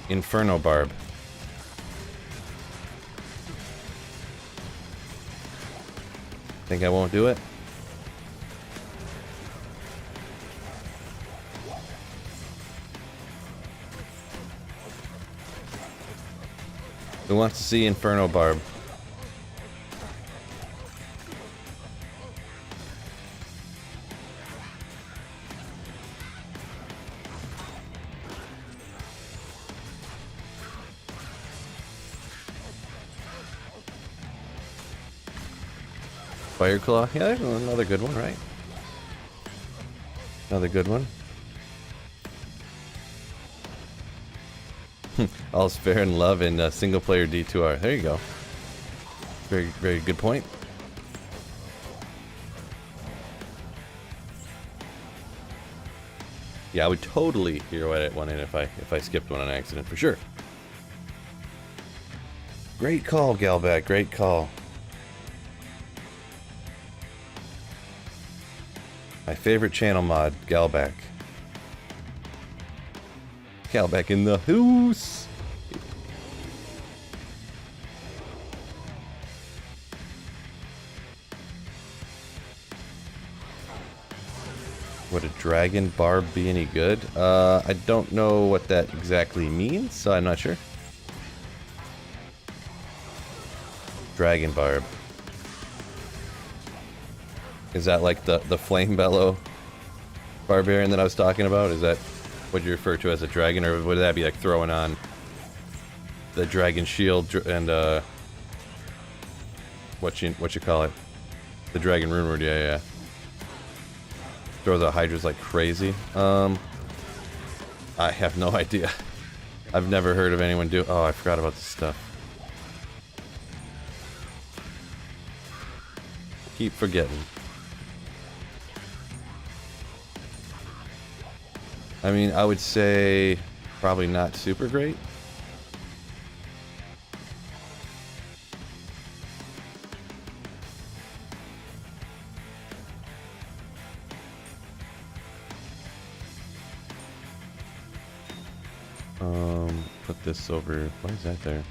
Inferno Barb. Think I won't do it? Who wants to see Inferno Barb? Fireclaw? Yeah, there's another good one, right? Another good one. All's fair in love in single-player D2R. There you go. Very, very good point. Yeah, I would totally hero edit one in if I skipped one on accident, for sure. Great call, Galback. Great call. My favorite channel mod, Galback. Galback in the hoose. Would a dragon barb be any good? I don't know what that exactly means, so I'm not sure. Dragon barb. Is that like the flame bellow barbarian that I was talking about? Is that what you refer to as a dragon, or would that be like throwing on the dragon shield and what you call it? The dragon rune word, yeah. Throw the hydras like crazy. I have no idea. I've never heard of anyone do. Oh, I forgot about this stuff. Keep forgetting. I mean, I would say probably not super great. Put this over. Why is that there?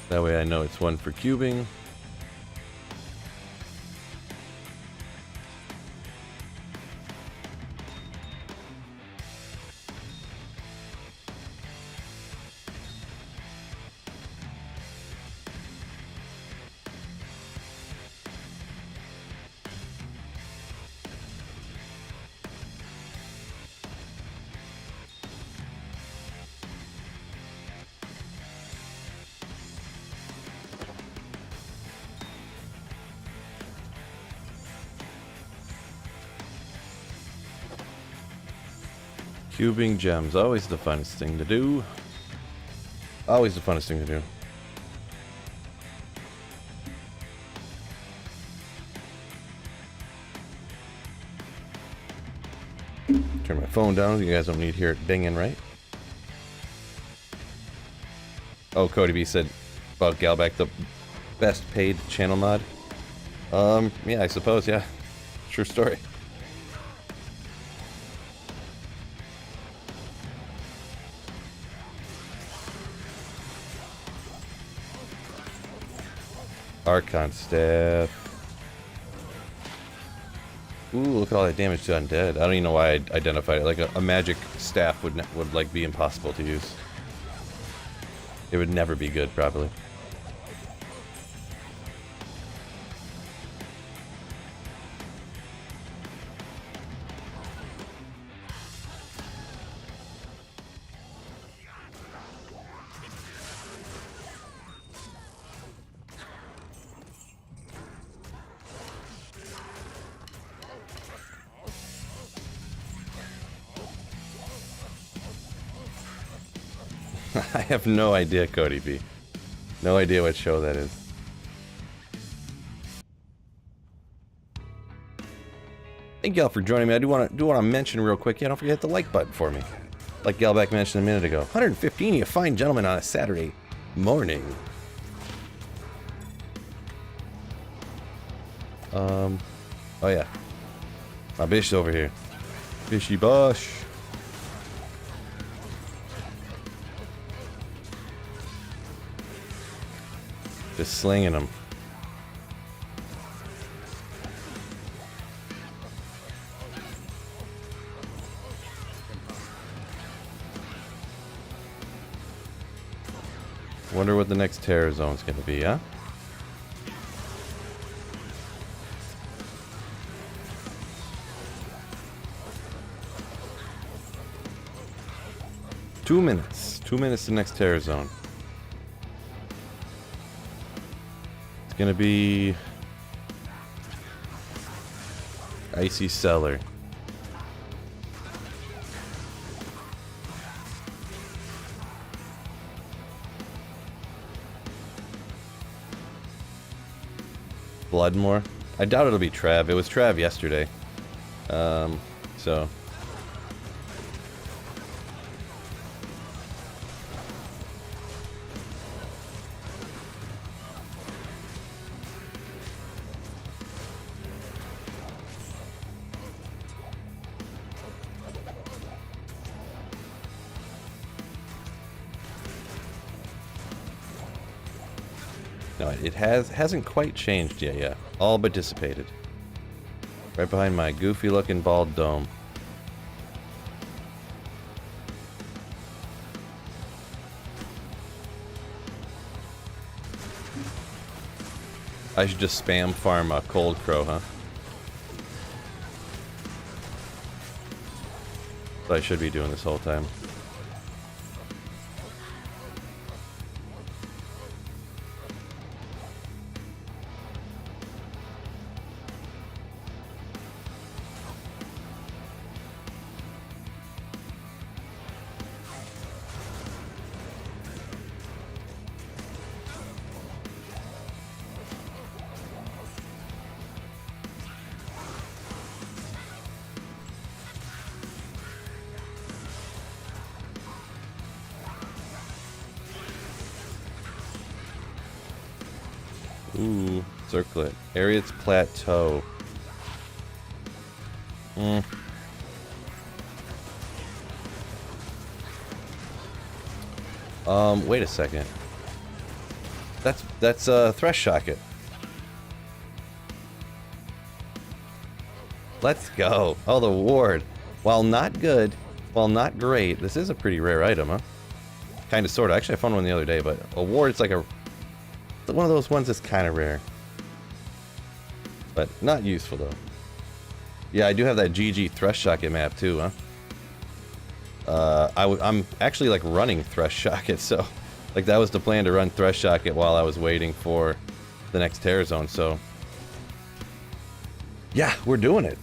That way I know it's one for cubing. Cubing gems, always the funnest thing to do. Always the funnest thing to do. Turn my phone down, you guys don't need to hear it dinging, right? Oh, Cody B said about Galback, the best paid channel mod. Yeah, I suppose, yeah. True story. Archon staff. Ooh, look at all that damage to undead. I don't even know why I identified it. Like a magic staff would like be impossible to use. It would never be good, probably. I have no idea, Cody B. No idea what show that is. Thank y'all for joining me. I do want to mention real quick. Yeah, don't forget to hit the like button for me. Like Galback mentioned a minute ago. 115, you fine gentlemen, on a Saturday morning. Oh yeah. My bish's over here. Fishy Bush. Just slinging them. Wonder what the next terror zone's gonna be, huh? Two minutes to next terror zone. It's gonna be Icy Cellar. Bloodmore. I doubt it'll be Trav. It was Trav yesterday. So. No, it hasn't quite changed yet. Yeah, all but dissipated. Right behind my goofy-looking bald dome. I should just spam farm a Cold Crow, huh? What I should be doing this whole time. Ooh, circlet. Ariat's Plateau. Wait a second. That's Thresh Socket. Let's go. Oh, the ward. While not good, while not great, this is a pretty rare item, huh? Kinda, sorta. Actually, I found one the other day, but a ward, it's like one of those ones that's kind of rare. But not useful, though. Yeah, I do have that GG Thresh Socket map, too, huh? I'm actually, like, running Thresh Socket, so... Like, that was the plan, to run Thresh Socket while I was waiting for the next Terror Zone, so... Yeah, we're doing it.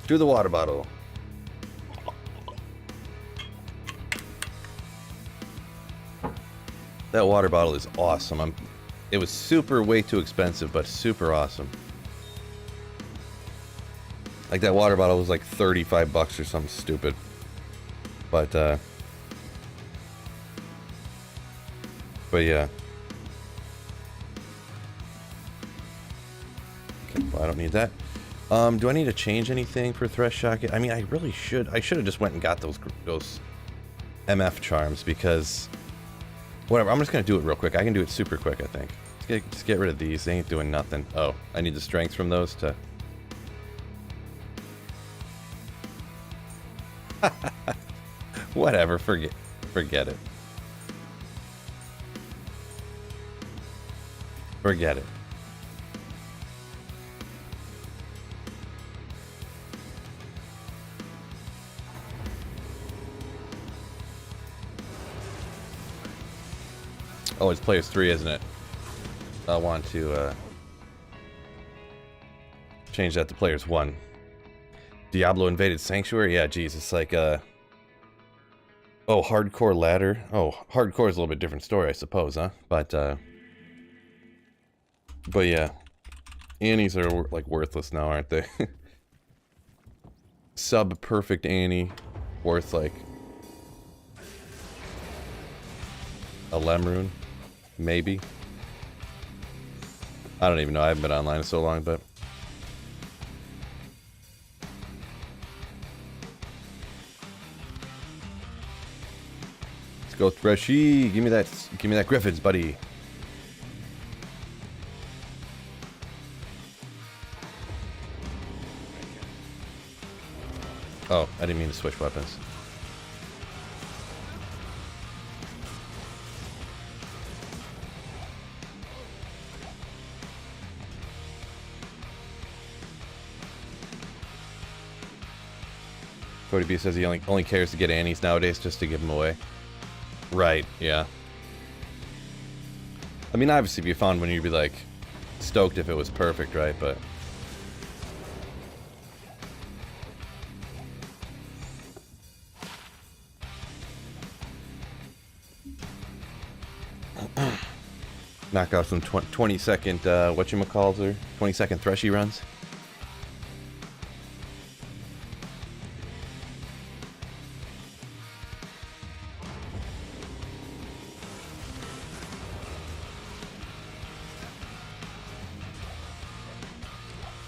To the water bottle. That water bottle is awesome. It was super way too expensive, but super awesome. Like, that water bottle was like 35 bucks or something stupid. But yeah. Okay, well, I don't need that. Do I need to change anything for Thresh Socket? I mean, I really should. I should have just went and got those MF charms, because... Whatever, I'm just gonna do it real quick. I can do it super quick, I think. Just get rid of these. They ain't doing nothing. Oh, I need the strength from those to... Whatever, forget it. Forget it. Oh, it's players 3, isn't it? I want to change that to players 1. Diablo invaded Sanctuary? Yeah, geez, it's like Oh, hardcore ladder. Oh, hardcore is a little bit different story, I suppose, huh? But yeah, Annies are like worthless now, aren't they? Sub-perfect Annie, worth like a Lemrune, maybe. I don't even know. I haven't been online in so long, but let's go Threshy. Give me that Griffins, buddy. Oh, I didn't mean to switch weapons. Cody B says he only cares to get Annies nowadays just to give them away. Right, yeah. I mean, obviously, if you found one, you'd be like stoked if it was perfect, right? But knock out some 20-second, whatchamacalls, or 20-second Threshy runs.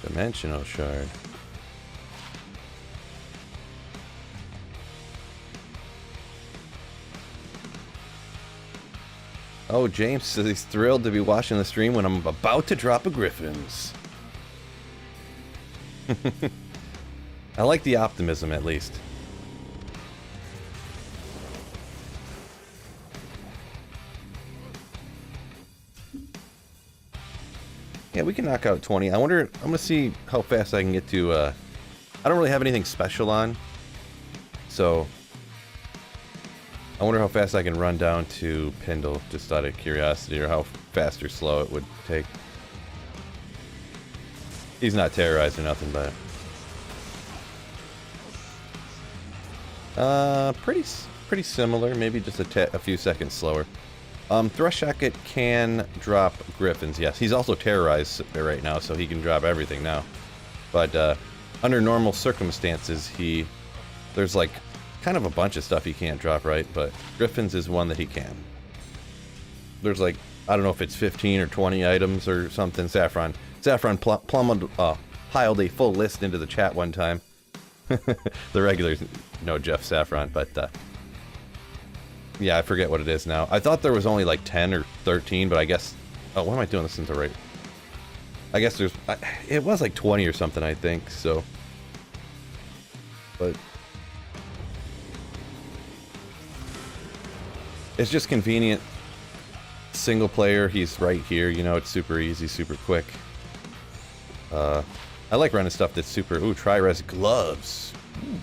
Dimensional shard. Oh, James says he's thrilled to be watching the stream when I'm about to drop a Griffins. I like the optimism, at least. Yeah, we can knock out 20. I wonder, I'm going to see how fast I can get to, I don't really have anything special on. So, I wonder how fast I can run down to Pindle, just out of curiosity, or how fast or slow it would take. He's not terrorized or nothing, but pretty similar. Maybe just a few seconds slower. Thresh Socket can drop Griffins. Yes, he's also terrorized right now, so he can drop everything now. But under normal circumstances, there's like kind of a bunch of stuff he can't drop, right? But Griffins is one that he can. There's like, I don't know if it's 15 or 20 items or something. Saffron piled a full list into the chat one time. The regulars know Jeff Saffron, but yeah, I forget what it is now. I thought there was only like 10 or 13, but I guess, oh, why am I doing this into right? I guess it was like 20 or something, I think, so. But it's just convenient. Single player, he's right here, you know, it's super easy, super quick. I like running stuff that's super, ooh, Tri-Res gloves. Ooh.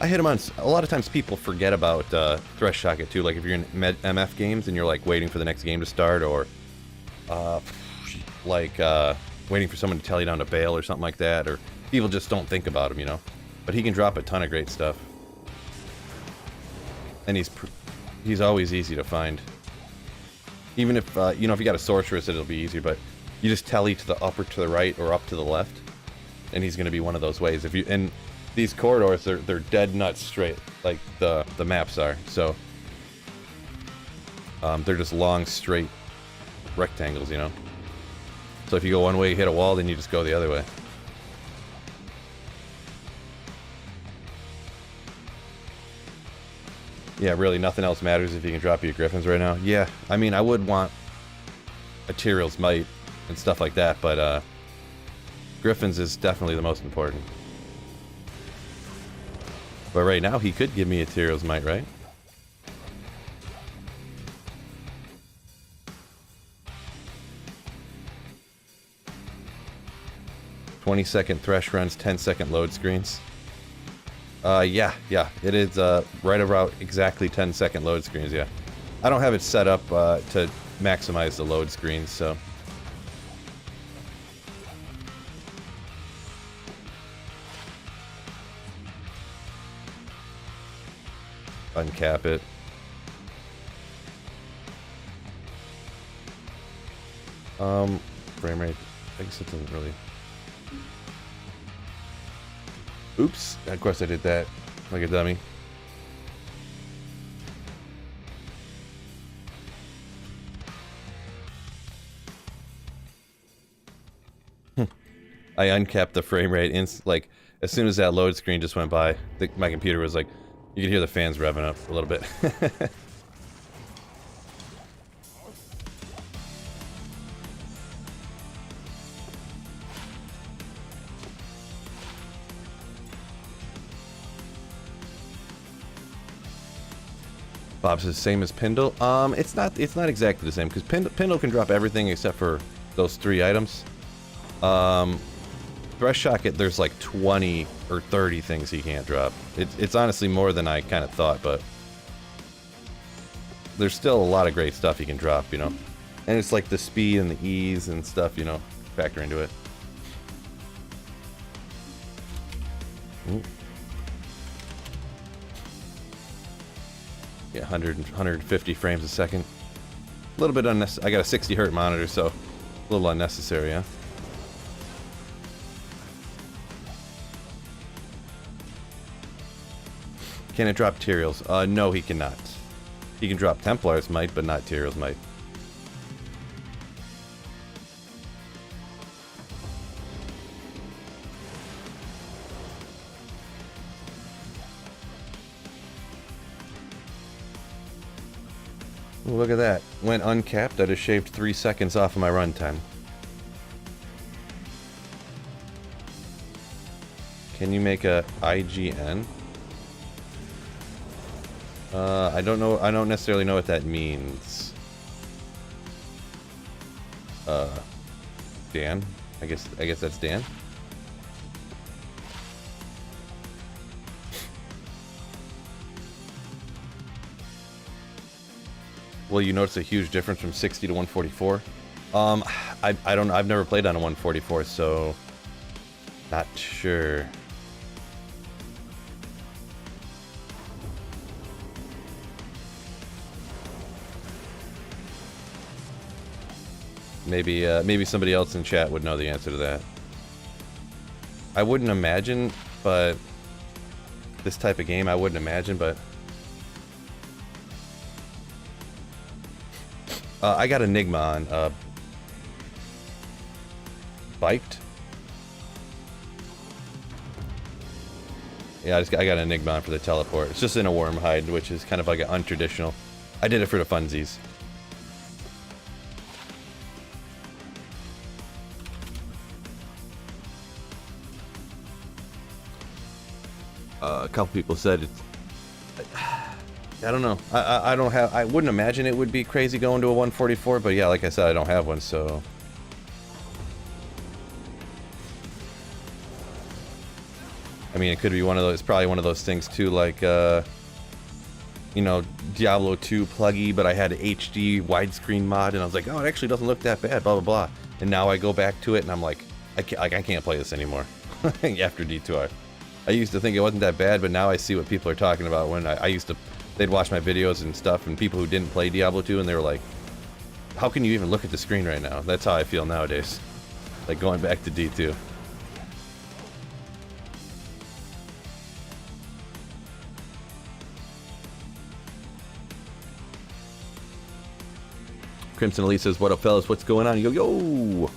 I hit him on, a lot of times people forget about Thresh Socket too, like if you're in MF games and you're like waiting for the next game to start, or waiting for someone to tell you down to bail or something like that, or people just don't think about him, you know. But he can drop a ton of great stuff. And he's always easy to find. Even if, you know, if you got a sorceress, it'll be easier, but you just telly to the up or to the right or up to the left, and he's going to be one of those ways. If you, and these corridors, they're dead nuts straight, like the maps are, so they're just long, straight rectangles, you know. So if you go one way, you hit a wall, then you just go the other way. Yeah, really, nothing else matters if you can drop your Griffins right now. Yeah, I mean, I would want Materials Might and stuff like that, but Griffins is definitely the most important. But right now, he could give me Materials Might, right? "20-second Thresh runs, 10-second load screens." Yeah, it is right about exactly 10-second load screens, yeah. I don't have it set up to maximize the load screens, so. uncap it. Frame rate, I guess it doesn't really... Oops, of course I did that like a dummy. I uncapped the frame rate, like, as soon as that load screen just went by, my computer was like, you could hear the fans revving up a little bit. Bob says same as Pindle. It's not exactly the same because Pindle can drop everything except for those 3 items. Thresh Socket, there's like 20 or 30 things he can't drop. It's honestly more than I kind of thought, but there's still a lot of great stuff he can drop, you know. And it's like the speed and the ease and stuff, you know, factor into it. Ooh. Yeah, 150 frames a second. A little bit unnecessary. I got a 60 hertz monitor, so a little unnecessary, huh? Can it drop Tyraels? No, he cannot. He can drop Templars might, but not Tyraels might. Ooh, look at that. Went uncapped, I just shaved 3 seconds off of my runtime. Can you make a IGN? I don't know. I don't necessarily know what that means. Dan? I guess that's Dan. Will you notice a huge difference from 60 to 144? I don't. I've never played on a 144, so not sure. Maybe somebody else in chat would know the answer to that. I wouldn't imagine, but this type of game, I wouldn't imagine, but I got Enigma on Biked. Yeah, I got Enigma on for the teleport. It's just in a worm hide, which is kind of like an untraditional. I did it for the funsies. A couple people said it's... I don't know. I don't have... I wouldn't imagine it would be crazy going to a 144, but yeah, like I said, I don't have one, so... I mean, it could be one of those... It's probably one of those things, too, like, you know, Diablo 2 pluggy, but I had an HD widescreen mod, and I was like, oh, it actually doesn't look that bad, blah, blah, blah. And now I go back to it, and I'm like, I can't play this anymore after D2R. I used to think it wasn't that bad, but now I see what people are talking about when I used to... They'd watch my videos and stuff, and people who didn't play Diablo 2, and they were like, how can you even look at the screen right now? That's how I feel nowadays. Like going back to D2. Crimson Elite says, what up, fellas? What's going on? Yo, yo!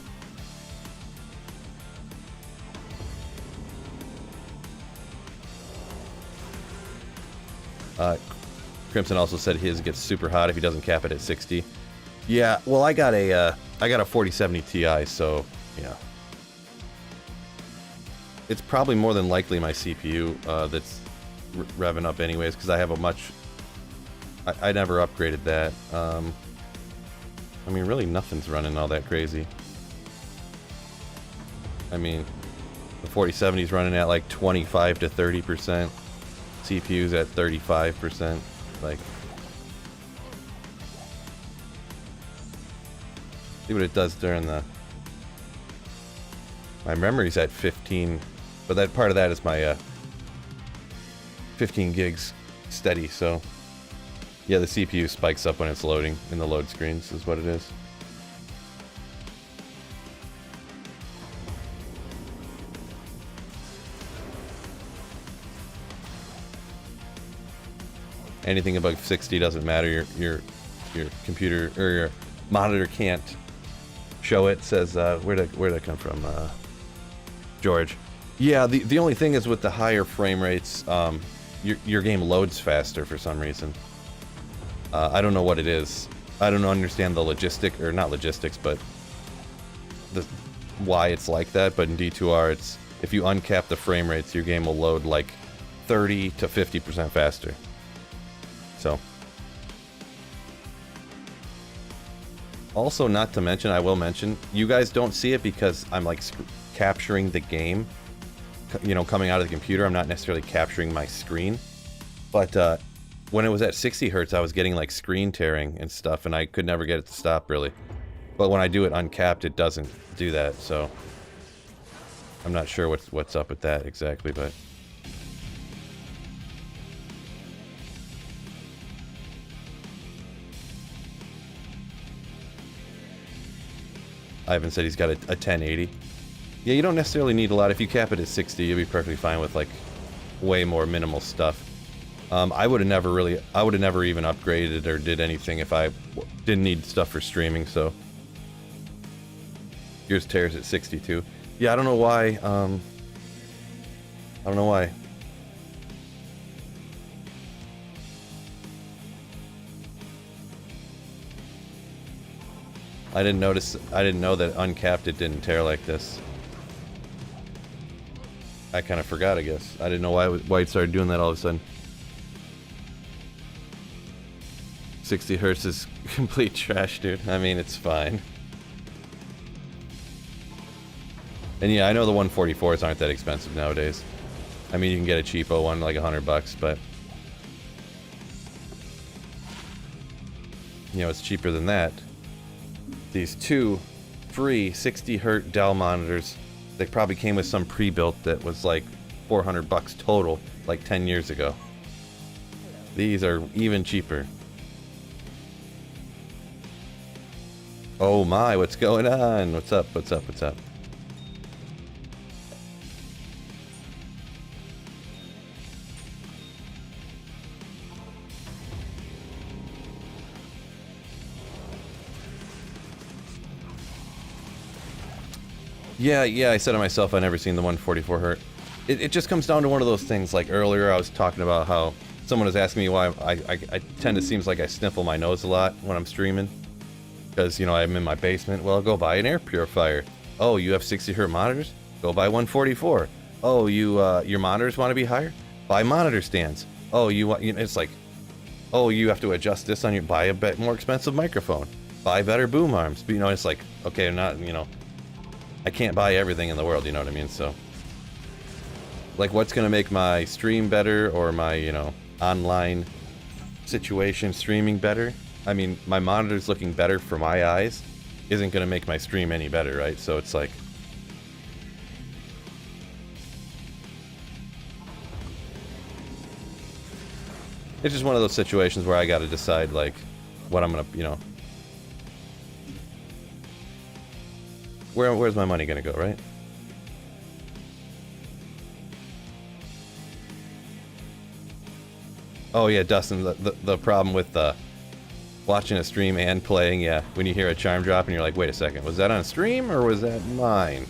Crimson also said his gets super hot if he doesn't cap it at 60. Yeah, well, I got a 4070 Ti, so yeah. It's probably more than likely my CPU that's revving up anyways, because I have a much... I never upgraded that. I mean, really nothing's running all that crazy. I mean, the 4070 is running at like 25 to 30%. CPU's at 35%. Like, see what it does during the... My memory's at 15, but that part of that is my 15 gigs steady. So yeah, the CPU spikes up when it's loading in the load screens is what it is. Anything above 60 doesn't matter. Your computer or your monitor can't show it. Says where'd that come from? George. Yeah, the only thing is with the higher frame rates, your game loads faster for some reason. I don't know what it is. I don't understand the logistic, or not logistics, but why it's like that. But in D2R, it's if you uncap the frame rates, your game will load like 30 to 50% faster. So, also not to mention, I will mention, you guys don't see it because I'm like capturing the game, you know, coming out of the computer. I'm not necessarily capturing my screen, but when it was at 60 hertz, I was getting like screen tearing and stuff, and I could never get it to stop really. But when I do it uncapped, it doesn't do that. So I'm not sure what's up with that exactly, but. Ivan said he's got a 1080. Yeah, you don't necessarily need a lot. If you cap it at 60, you'll be perfectly fine with like way more minimal stuff. I would have never even upgraded or did anything if I didn't need stuff for streaming. So yours tears at 62. Yeah, I don't know why. I don't know why. I didn't know that uncapped it didn't tear like this. I kind of forgot, I guess. I didn't know why it started doing that all of a sudden. 60 hertz is complete trash, dude. I mean, it's fine. And yeah, I know the 144s aren't that expensive nowadays. I mean, you can get a cheapo one, like $100, but you know, it's cheaper than that. These two free 60 hertz Dell monitors, they probably came with some pre-built that was like $400 total, like 10 years ago. These are even cheaper. Oh my, what's going on? What's up? What's up? What's up? Yeah, I said to myself, I've never seen the 144 hertz. It just comes down to one of those things, like earlier I was talking about how someone was asking me why I tend to seems like I sniffle my nose a lot when I'm streaming. Because, you know, I'm in my basement. Well, go buy an air purifier. Oh, you have 60 hertz monitors? Go buy 144. Oh, your monitors want to be higher? Buy monitor stands. Oh, you know, it's like, oh, you have to adjust this on your, buy a bit more expensive microphone. Buy better boom arms. But, you know, it's like, okay, not, you know, I can't buy everything in the world, you know what I mean? So, like, what's going to make my stream better or my, you know, online situation streaming better? I mean, my monitor's looking better for my eyes isn't going to make my stream any better, right? So it's like, it's just one of those situations where I got to decide, like, what I'm going to, you know, where's my money going to go, right? Oh yeah, Dustin, the problem with watching a stream and playing, yeah, when you hear a charm drop and you're like, wait a second, was that on stream or was that mine?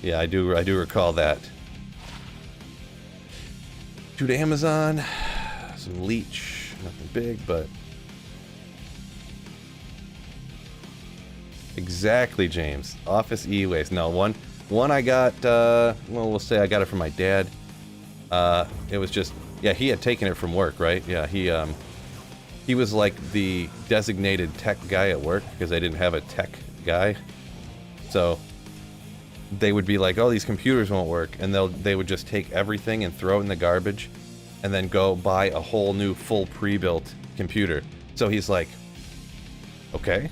Yeah, I do recall that. Due to Amazon, some leech, nothing big, but exactly, James. Office e-waste. No, one I got, well, we'll say I got it from my dad. It was just, yeah, he had taken it from work, right? Yeah, he was like the designated tech guy at work because they didn't have a tech guy. So they would be like, oh, these computers won't work, and they would just take everything and throw it in the garbage and then go buy a whole new full pre-built computer. So he's like, okay.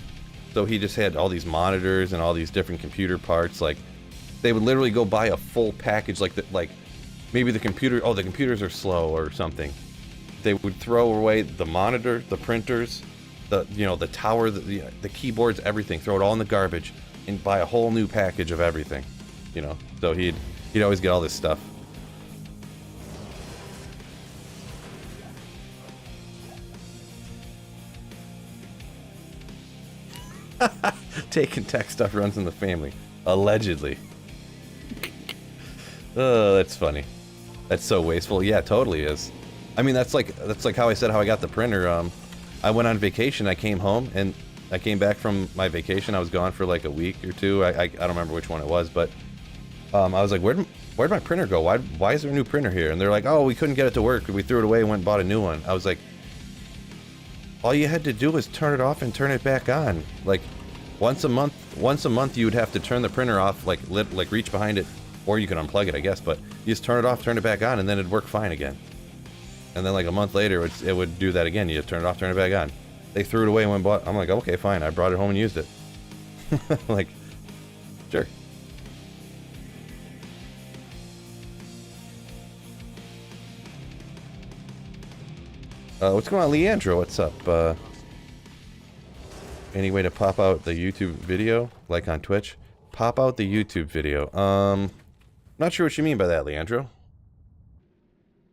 So he just had all these monitors and all these different computer parts, like They would literally go buy a full package, like maybe the computers are slow or something. They would throw away the monitor, the printers, the tower, the keyboards, everything. Throw it all in the garbage and buy a whole new package of everything. So he'd always get all this stuff. Taking tech stuff runs in the family. Allegedly. Oh, that's funny. That's so wasteful. Yeah, it totally is. I mean, that's like how I said how I got the printer. I went on vacation. I came home, and I came back from my vacation. I was gone for like a week or two. I don't remember which one it was, but I was like, where'd my printer go? Why is there a new printer here? And they're like, oh, we couldn't get it to work. We threw it away and went and bought a new one. I was like, all you had to do was turn it off and turn it back on. Like, once a month you would have to turn the printer off, like reach behind it, or you can unplug it, I guess, but you just turn it off, turn it back on, and then it'd work fine again. And then like a month later, it would do that again. You just turn it off, turn it back on. They threw it away and went and bought. I'm like, okay, fine. I brought it home and used it. Like, sure. What's going on, Leandro? What's up? Any way to pop out the YouTube video, like on Twitch? Pop out the YouTube video. Not sure what you mean by that, Leandro.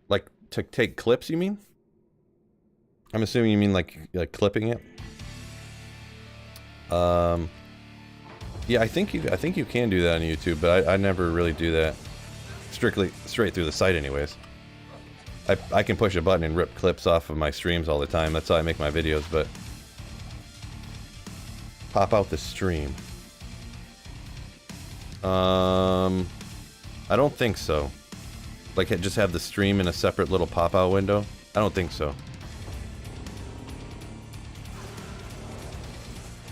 Like, to take clips, you mean? I'm assuming you mean like clipping it. Yeah, I think you can do that on YouTube, but I never really do that. Strictly straight through the site, anyways. I can push a button and rip clips off of my streams all the time. That's how I make my videos, but pop out the stream. I don't think so. Like, just have the stream in a separate little pop-out window? I don't think so.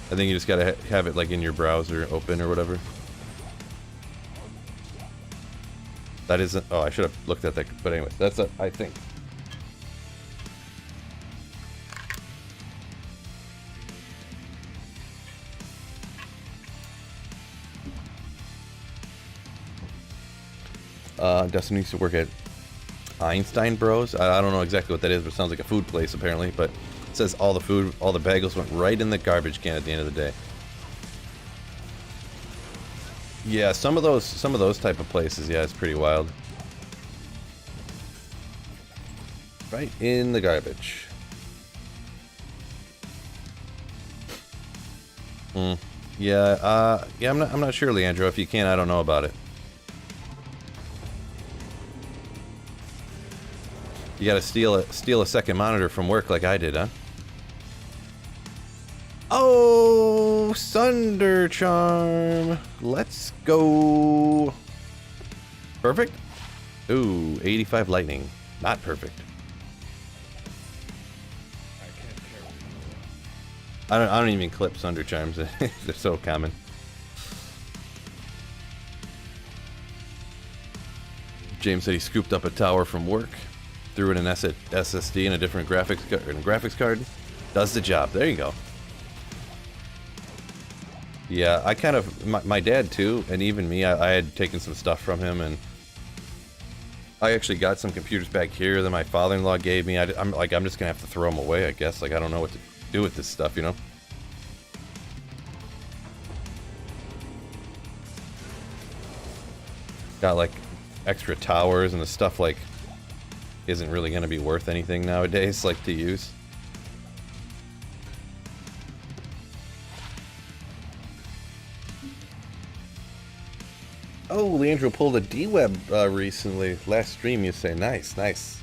I think you just gotta have it like in your browser open or whatever. That isn't... Oh, I should have looked at that. But anyway, that's a... I think. Dustin used to work at Einstein Bros. I don't know exactly what that is, but it sounds like a food place apparently. But it says all the food, all the bagels went right in the garbage can at the end of the day. Yeah, some of those type of places, yeah, it's pretty wild. Right in the garbage. Yeah, yeah, I'm not sure, Leandro. If you can, I don't know about it. You gotta steal a second monitor from work like I did, huh? Oh, Sunder Charm. Let's go. Perfect? Ooh, 85 lightning. Not perfect. I don't even clip Sunder Charms. They're so common. James said he scooped up a tower from work, threw in an SSD and a different graphics card. Does the job. There you go. Yeah, I kind of... My dad, too, and even me, I had taken some stuff from him, and I actually got some computers back here that my father-in-law gave me. I'm just gonna have to throw them away, I guess. Like, I don't know what to do with this stuff, you know? Got, like, extra towers, and the stuff, like, isn't really gonna be worth anything nowadays, like, to use. Oh, Leandro pulled a D-Web recently. Last stream, you say. Nice, nice.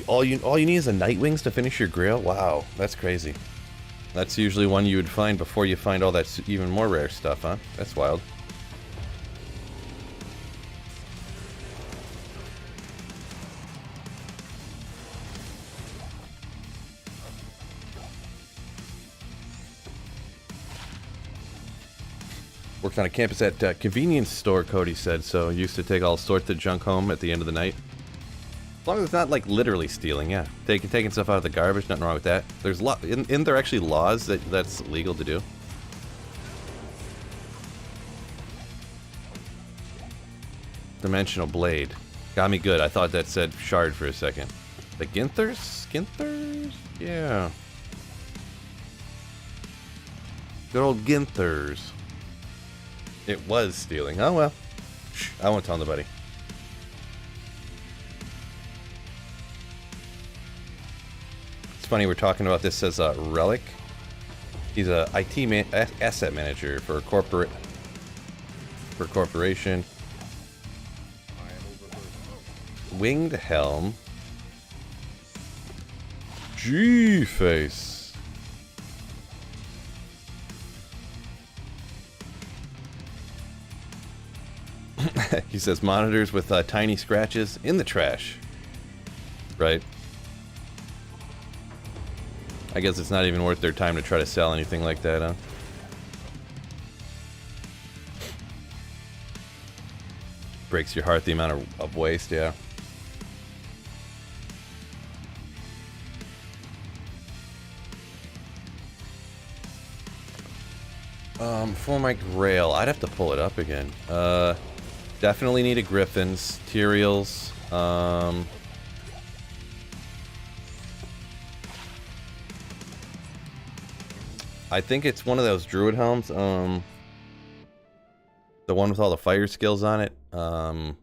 All you need is a Nightwings to finish your grail? Wow, that's crazy. That's usually one you would find before you find all that even more rare stuff, huh? That's wild. Worked on a campus at convenience store, Cody said, so used to take all sorts of junk home at the end of the night. As long as it's not, like, literally stealing, yeah. Taking stuff out of the garbage, nothing wrong with that. There's isn't there actually laws that's legal to do? Dimensional blade. Got me good. I thought that said shard for a second. The Ginthers? Ginthers? Yeah. Good old Ginthers. It was stealing. Oh well. Shh, I won't tell nobody. It's funny we're talking about this as a Relic. He's a IT asset manager for a corporation. Winged helm. G-face. He says monitors with tiny scratches in the trash. Right. I guess it's not even worth their time to try to sell anything like that, huh? Breaks your heart the amount of waste, yeah. Full mic rail. I'd have to pull it up again. Definitely need a Griffin's. Tyraels. I think it's one of those Druid helms. The one with all the fire skills on it. Can't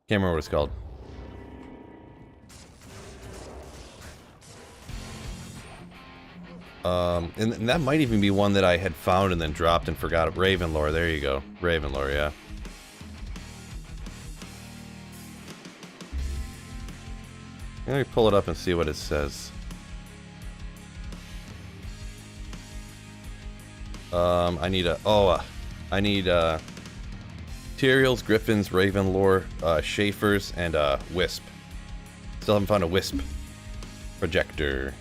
remember what it's called. And that might even be one that I had found and then dropped and forgot. Ravenlore, there you go. Ravenlore, yeah. Let me pull it up and see what it says. I need Tyraels, Griffins, Ravenlore, Schaefer's, and Wisp. Still haven't found a Wisp projector.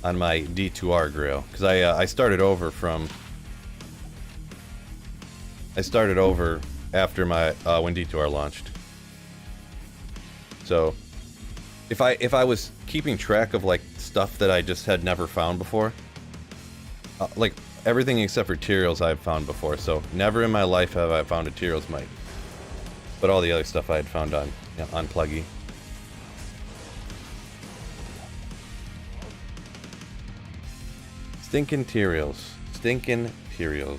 On my D2R grill, because I started over from. I started over after my when D2R launched. So, if I was keeping track of like stuff that I just had never found before, like everything except for Tyraels I've found before. So never in my life have I found a Tyraels mic, but all the other stuff I had found on Pluggy. Stinkin' Tyraels. Stinkin' Tyraels.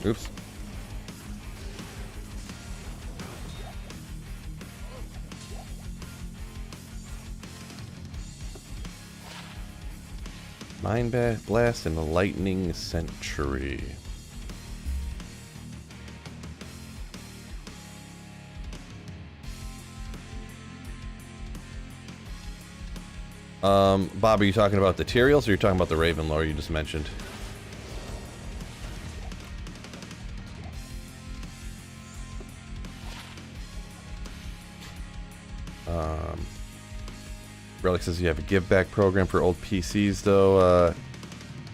Oops. Mind Blast and the Lightning Century. Bob, are you talking about the Tyraels or you're talking about the Ravenlore you just mentioned? Relic says you have a give back program for old PCs though.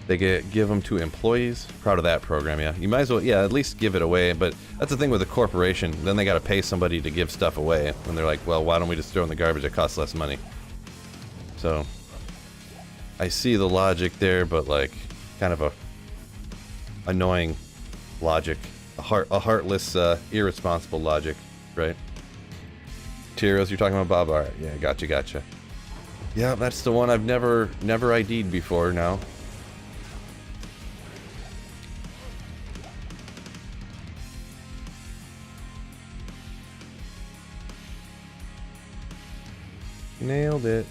They give them to employees. Proud of that program, yeah. You might as well, yeah, at least give it away. But that's the thing with a corporation. Then they got to pay somebody to give stuff away. And they're like, well, why don't we just throw in the garbage? It costs less money. So, I see the logic there, but like, kind of a annoying logic, a heartless, irresponsible logic, right? Tyraels, you're talking about Bob? All right, yeah, gotcha. Yeah, that's the one I've never ID'd before now. Nailed it.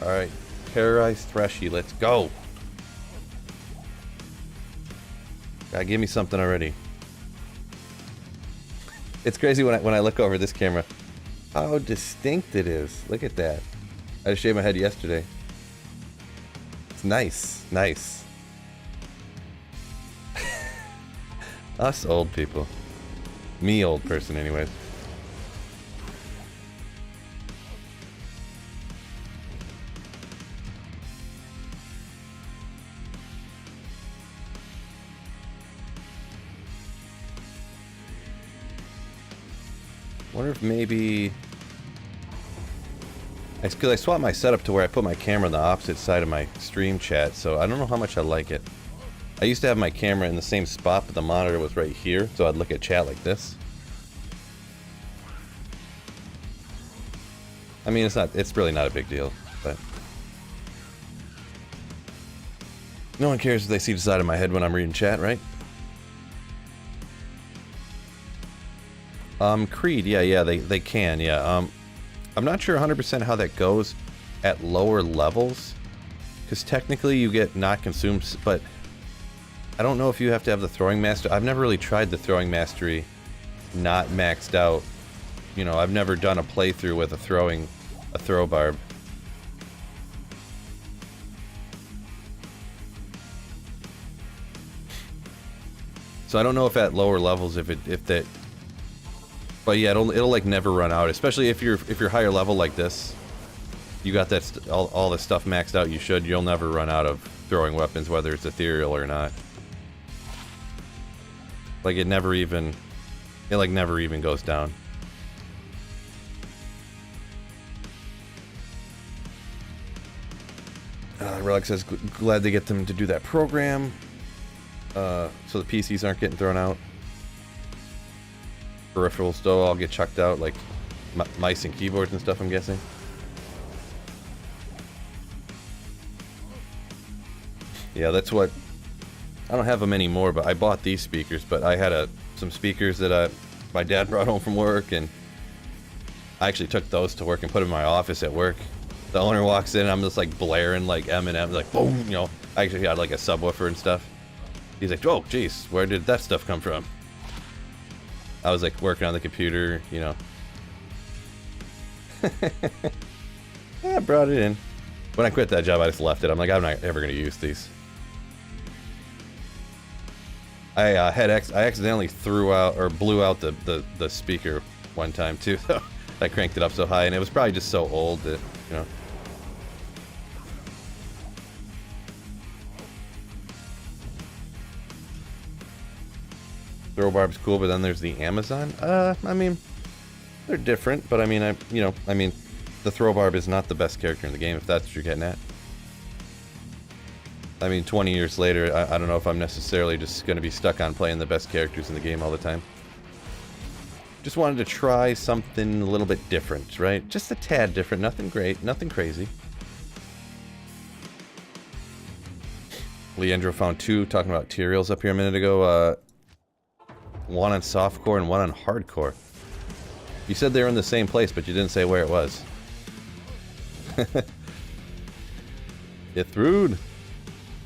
Alright, terrorize Threshy, let's go! Gotta give me something already. It's crazy when I look over this camera, how distinct it is. Look at that. I just shaved my head yesterday. It's nice. Us old people. Me old person anyways. Wonder if maybe... Because I swapped my setup to where I put my camera on the opposite side of my stream chat, so I don't know how much I like it. I used to have my camera in the same spot, but the monitor was right here, so I'd look at chat like this. I mean, it's really not a big deal, but... No one cares if they see the side of my head when I'm reading chat, right? Creed, yeah, they can, yeah. I'm not sure 100% how that goes at lower levels, because technically you get not consumed, but I don't know if you have to have the throwing master. I've never really tried the throwing mastery not maxed out. You know, I've never done a playthrough with a throw barb. So I don't know if at lower levels if that. But yeah, it'll like never run out, especially if you're higher level like this. You got that all the stuff maxed out. You'll never run out of throwing weapons, whether it's ethereal or not. Like it never even goes down. Relic says glad they get them to do that program, so the PCs aren't getting thrown out. Peripherals though all get chucked out, like mice and keyboards and stuff, I'm guessing. Yeah, that's what... I don't have them anymore, but I bought these speakers, but I had some speakers that my dad brought home from work, and I actually took those to work and put them in my office at work. The owner walks in, and I'm just like blaring like Eminem, like boom, you know. I actually had like a subwoofer and stuff. He's like, oh, jeez, where did that stuff come from? I was like working on the computer, you know. I brought it in. When I quit that job, I just left it. I'm like, I'm not ever going to use these. I accidentally threw out or blew out the speaker one time too. So I cranked it up so high, and it was probably just so old that, you know. Throw barb's cool, but then there's the Amazon. I mean, they're different, but I mean, the throw barb is not the best character in the game, if that's what you're getting at. I mean, 20 years later, I don't know if I'm necessarily just going to be stuck on playing the best characters in the game all the time. Just wanted to try something a little bit different, right? Just a tad different, nothing great, nothing crazy. Leandro found two talking about materials up here a minute ago. One on softcore and one on hardcore. You said they were in the same place, but you didn't say where it was. It's rude.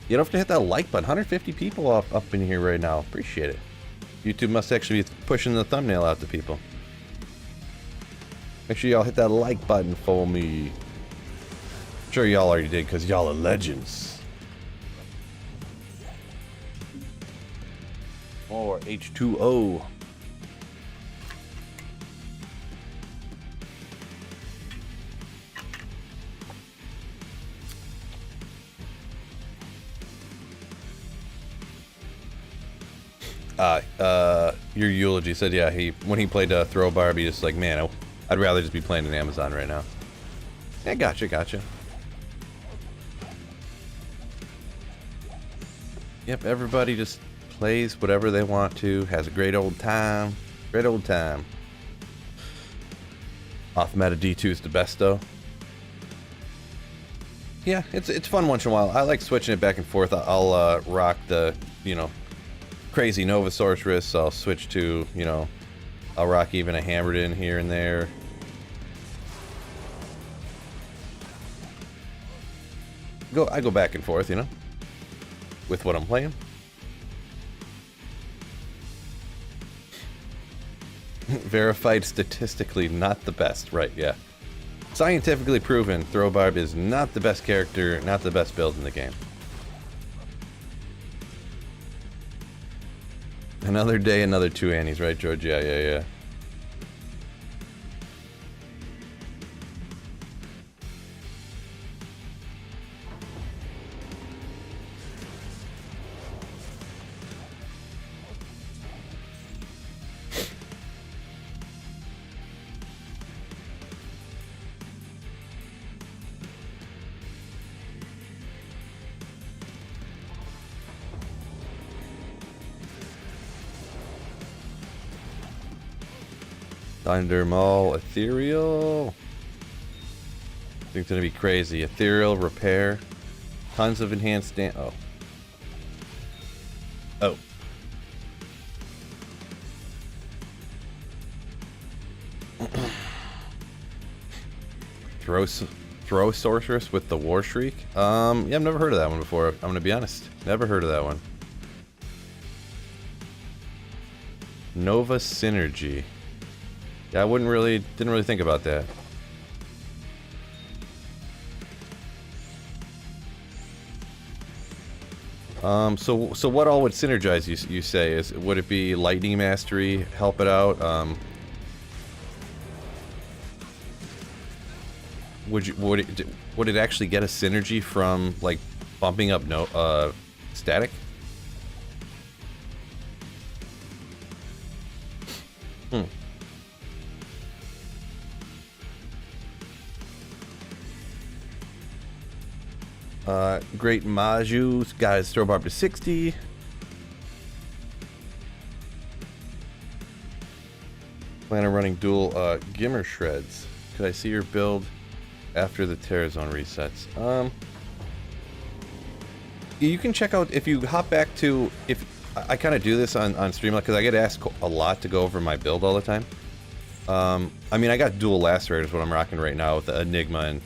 You don't have to hit that like button. 150 people up in here right now. Appreciate it. YouTube must actually be pushing the thumbnail out to people. Make sure y'all hit that like button for me. I'm sure y'all already did, because y'all are legends. Or H2O. Your eulogy said, yeah, when he played Throw Barb, he just like, man, I'd rather just be playing an Amazon right now. Yeah, gotcha. Yep, everybody just plays whatever they want to, has a great old time. Great old time. Off meta D2 is the best though. Yeah, it's fun once in a while. I like switching it back and forth. I'll rock the, you know, crazy Nova Sorceress. I'll switch to, you know, I'll rock even a Hammered in here and there. I go back and forth, you know, with what I'm playing. Verified statistically not the best, right? Yeah. Scientifically proven, Throw Barb is not the best character, not the best build in the game. Another day, another two Annies, right, George? Yeah. Thunder Maul, Ethereal. I think it's gonna be crazy. Ethereal, repair. Tons of enhanced oh. Oh. Throw Sorceress with the War Shriek? Yeah, I've never heard of that one before. I'm gonna be honest. Never heard of that one. Nova Synergy. Yeah, didn't really think about that. So what all would synergize, you say? Would it be Lightning Mastery, help it out? Would it actually get a synergy from, like, bumping up static? Great Maju's got his throw barb to 60. Plan on running dual Gimmer Shreds. Could I see your build after the Terror Zone resets? You can check out, if you hop back to, if I kind of do this on stream, because I get asked a lot to go over my build all the time. I mean, I got dual Lacerators, what I'm rocking right now with the Enigma and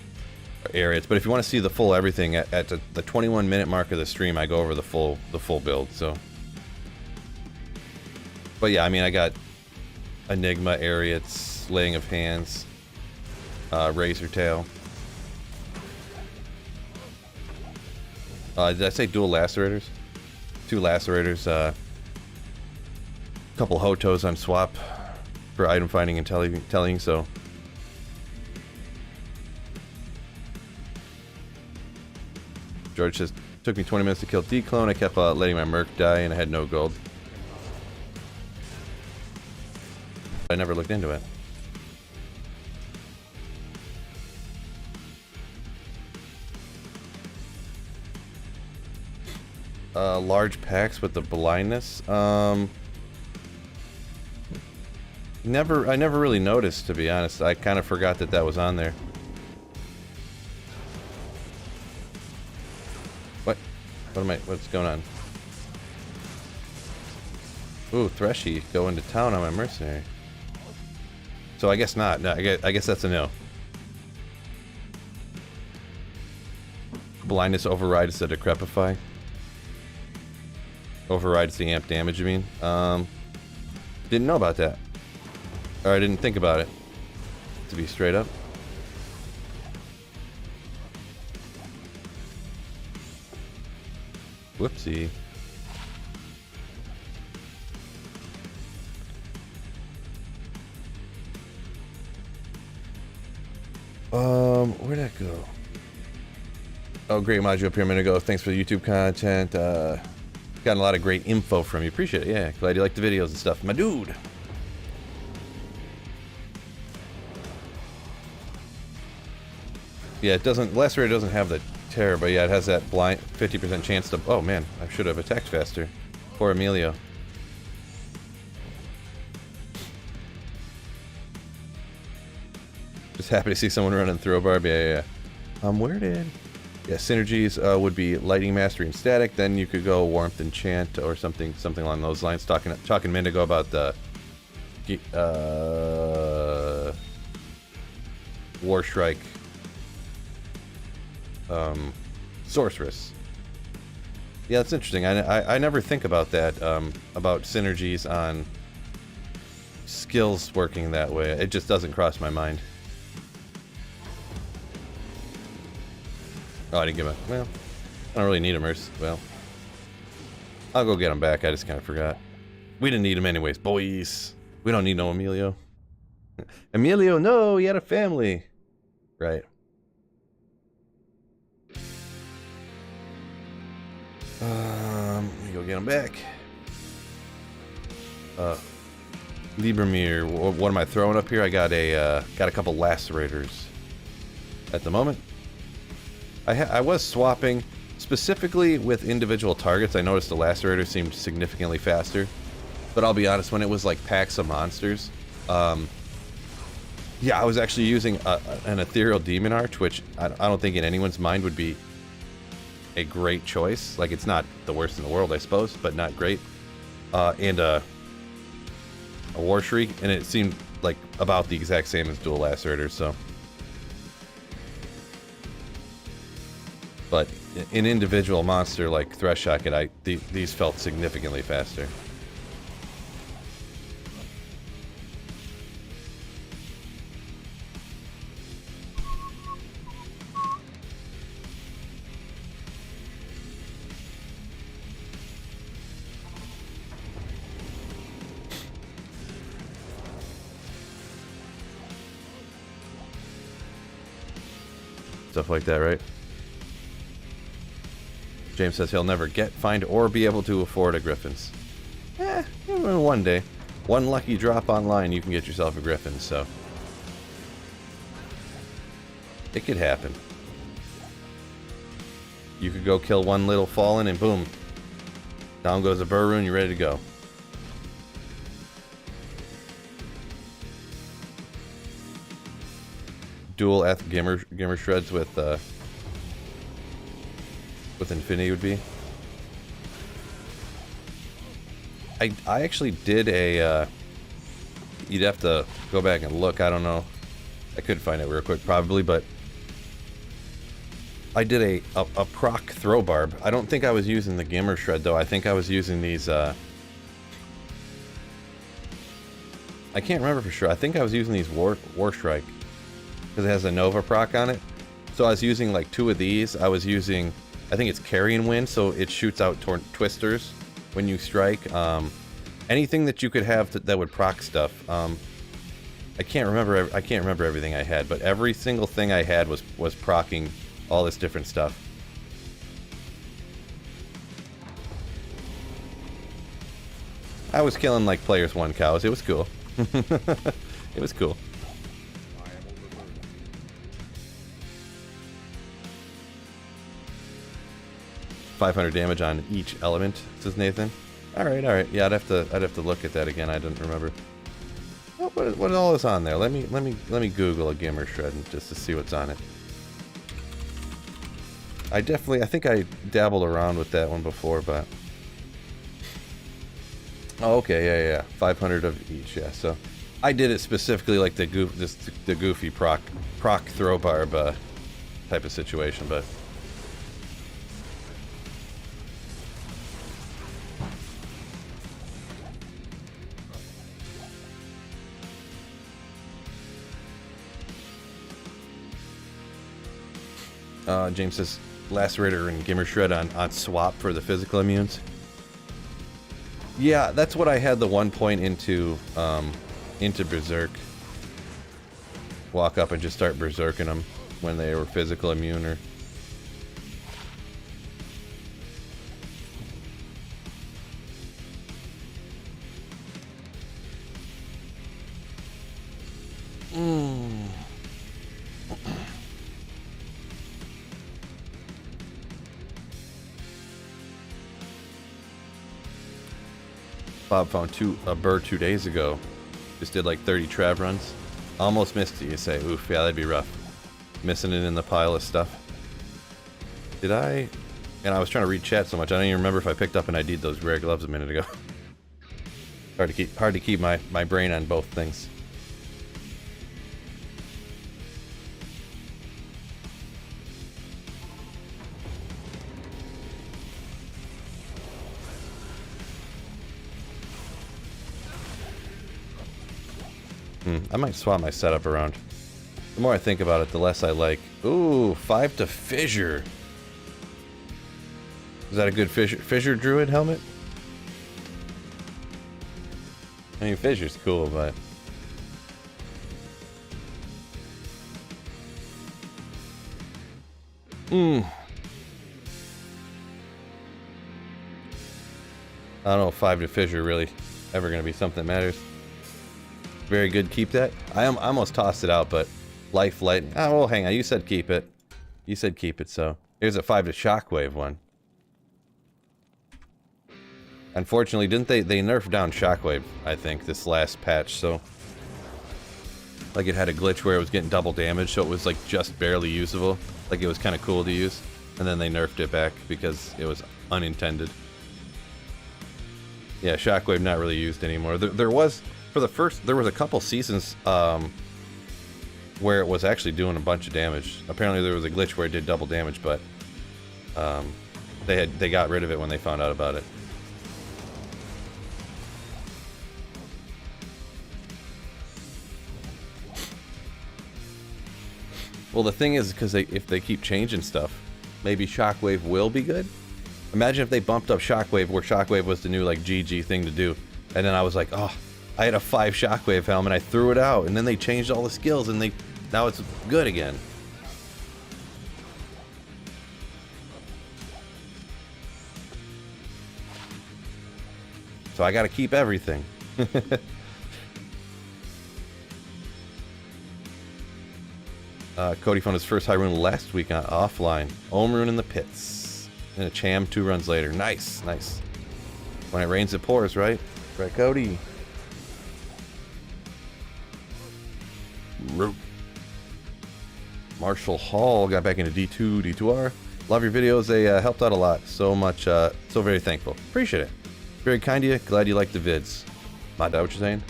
areas, but if you want to see the full everything at the 21-minute mark of the stream, I go over the full build. So, but yeah, I mean, I got Enigma, Ariats, Laying of Hands, Razor Tail. Did I say dual Lacerators? 2 Lacerators, couple Hotos on swap for item finding and telling, so. George says, took me 20 minutes to kill D-Clone. I kept letting my Merc die and I had no gold. I never looked into it. Large packs with the blindness. I never really noticed, to be honest. I kind of forgot that was on there. What's going on? Ooh, Threshy going to town on my mercenary. So I guess not. No, I guess that's a no. Blindness override is a decrepify. Overrides the amp damage, you mean? Didn't know about that. Or I didn't think about it, to be straight up. Whoopsie. Where'd that go? Oh, great module up here a minute ago. Thanks for the YouTube content. Gotten a lot of great info from you. Appreciate it. Yeah, glad you like the videos and stuff. My dude. Yeah, it doesn't. Lacerator doesn't have the terror, but yeah, it has that blind 50% chance to. Oh man, I should have attacked faster. Poor Emilio. Just happy to see someone running throw barb. Yeah. Where did? Yeah, synergies would be Lighting Mastery and Static. Then you could go Warmth and Chant or something along those lines. Talking a minute ago about the War Shrike Sorceress. Yeah, that's interesting. I never think about that, about synergies on skills working that way. It just doesn't cross my mind. Oh, I didn't get him. Well, I don't really need him. Well, I'll go get him back. I just kind of forgot. We didn't need him anyways, boys. We don't need no Emilio. Emilio, no, he had a family. Right. Let me go get him back. Liebermere, what am I throwing up here? I got a couple Lacerators at the moment. I was swapping, specifically with individual targets. I noticed the Lacerator seemed significantly faster. But I'll be honest, when it was like packs of monsters, Yeah, I was actually using an Ethereal Demon Arch, which I don't think in anyone's mind would be a great choice. Like, it's not the worst in the world, I suppose, but not great. And a War Shriek, and it seemed like about the exact same as Dual Lacerators, so. But an individual monster like Thresh Socket, these felt significantly faster. Stuff like that, right? James says he'll never get, find, or be able to afford a Griffin's. One day. One lucky drop online, you can get yourself a Griffin, so. It could happen. You could go kill one little Fallen and boom. Down goes a Burr Rune, you're ready to go. Dual Gimmer Shreds with Infinity would be. I actually did a you'd have to go back and look, I don't know. I could find it real quick probably, but I did a proc throw barb. I don't think I was using the Gimmer Shred though. I think I was using these I can't remember for sure. I think I was using these War Strike because it has a Nova proc on it. So I was using like 2 of these. I was using, I think it's Carrion Wind, so it shoots out twisters when you strike. Anything that you could have that would proc stuff. I can't remember everything I had, but every single thing I had was proccing all this different stuff. I was killing like players 1 cows. It was cool. It was cool. 500 damage on each element, says Nathan. All right. Yeah, I'd have to look at that again. I didn't remember. What all is on there? Let me Google a Gimmer Shred just to see what's on it. I think I dabbled around with that one before, but oh, okay, yeah, 500 of each, yeah. So I did it specifically like the goofy proc throw barb type of situation, but. James says Lacerator and Gimmer Shred on swap for the physical immunes. Yeah, that's what I had the 1 point into Berserk. Walk up and just start berserking them when they were physical immune or. Bob found a Burr 2 days ago. Just did like 30 trav runs. Almost missed it, you say. Oof, yeah, that'd be rough. Missing it in the pile of stuff. Did I? And I was trying to read chat so much, I don't even remember if I picked up and ID'd those rare gloves a minute ago. Hard to keep my brain on both things. I might swap my setup around. The more I think about it, the less I like. Ooh, 5 to Fissure. Is that a good Fissure Druid helmet? I mean, Fissure's cool, but... I don't know if 5 to Fissure really ever going to be something that matters. Very good, keep that. I almost tossed it out, but Life Light. Oh, well, hang on. You said keep it. You said keep it, so here's a 5 to Shockwave one. Unfortunately, didn't they nerfed down Shockwave, I think, this last patch, so Like it had a glitch where it was getting double damage, so it was like just barely usable. Like it was kind of cool to use. And then they nerfed it back because it was unintended. Yeah, Shockwave not really used anymore. There was, for the first, there was a couple seasons where it was actually doing a bunch of damage. Apparently there was a glitch where it did double damage, but they got rid of it when they found out about it. Well, the thing is, because if they keep changing stuff, maybe Shockwave will be good. Imagine if they bumped up Shockwave where Shockwave was the new like GG thing to do, and then I was like, oh, I had a 5 Shockwave helmet, I threw it out, and then they changed all the skills, and now it's good again. So I gotta keep everything. Cody found his first high rune last week on offline. Ohm rune in the pits. And a Cham 2 runs later. Nice, nice. When it rains, it pours, right? Right, Cody. Root. Marshall Hall got back into D2, D2R. Love your videos. They helped out a lot. So much, so very thankful. Appreciate it. Very kind of you. Glad you liked the vids. My dad, what you're saying?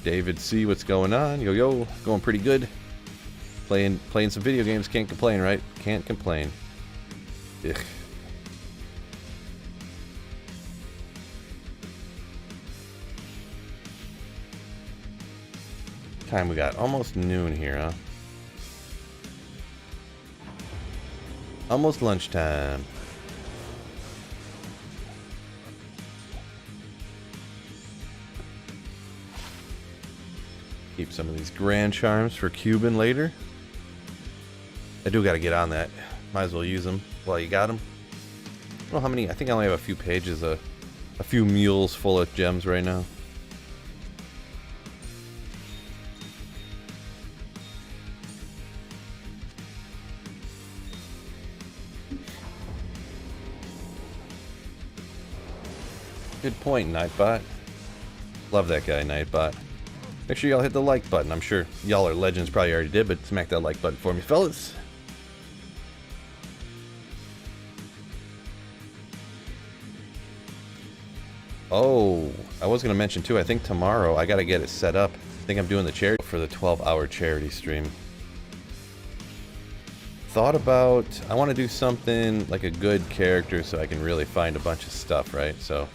David C, what's going on? Yo, yo, going pretty good. Playing some video games. Can't complain, right? Can't complain. Ugh. Time we got? Almost noon here, huh? Almost lunchtime. Keep some of these grand charms for Cuban later. I do got to get on that. Might as well use them while you got them. I don't know how many. I think I only have a few pages, a few mules full of gems right now. Good point, Nightbot. Love that guy, Nightbot. Make sure y'all hit the like button. I'm sure y'all are legends, probably already did, but smack that like button for me, fellas. Oh, I was going to mention too, I think tomorrow I got to get it set up. I think I'm doing the charity for the 12-hour charity stream. Thought about, I want to do something like a good character so I can really find a bunch of stuff, right? So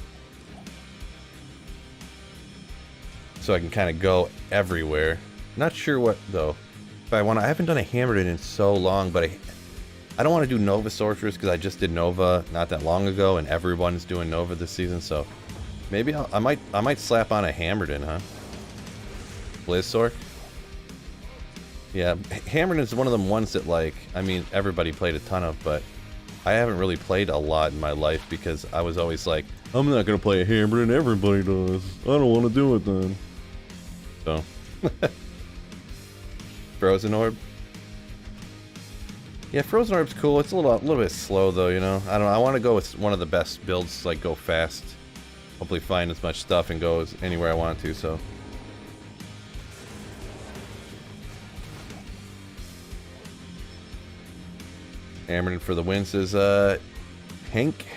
I can kind of go everywhere. Not sure what though. If I want to, I haven't done a hammered in so long, but I don't want to do Nova Sorceress because I just did Nova not that long ago, and everyone's doing Nova this season. So maybe I might slap on a hammered in, huh? Blizzsork. Yeah, hammered is one of them ones that, like, I mean, everybody played a ton of, but I haven't really played a lot in my life because I was always like, I'm not gonna play a hammered, and everybody does. I don't want to do it then. So, Frozen Orb. Yeah, Frozen Orb's cool. It's a little bit slow though, you know. I don't know. I want to go with one of the best builds, like go fast. Hopefully find as much stuff and go anywhere I want to. So. Hammered for the win, says Hank.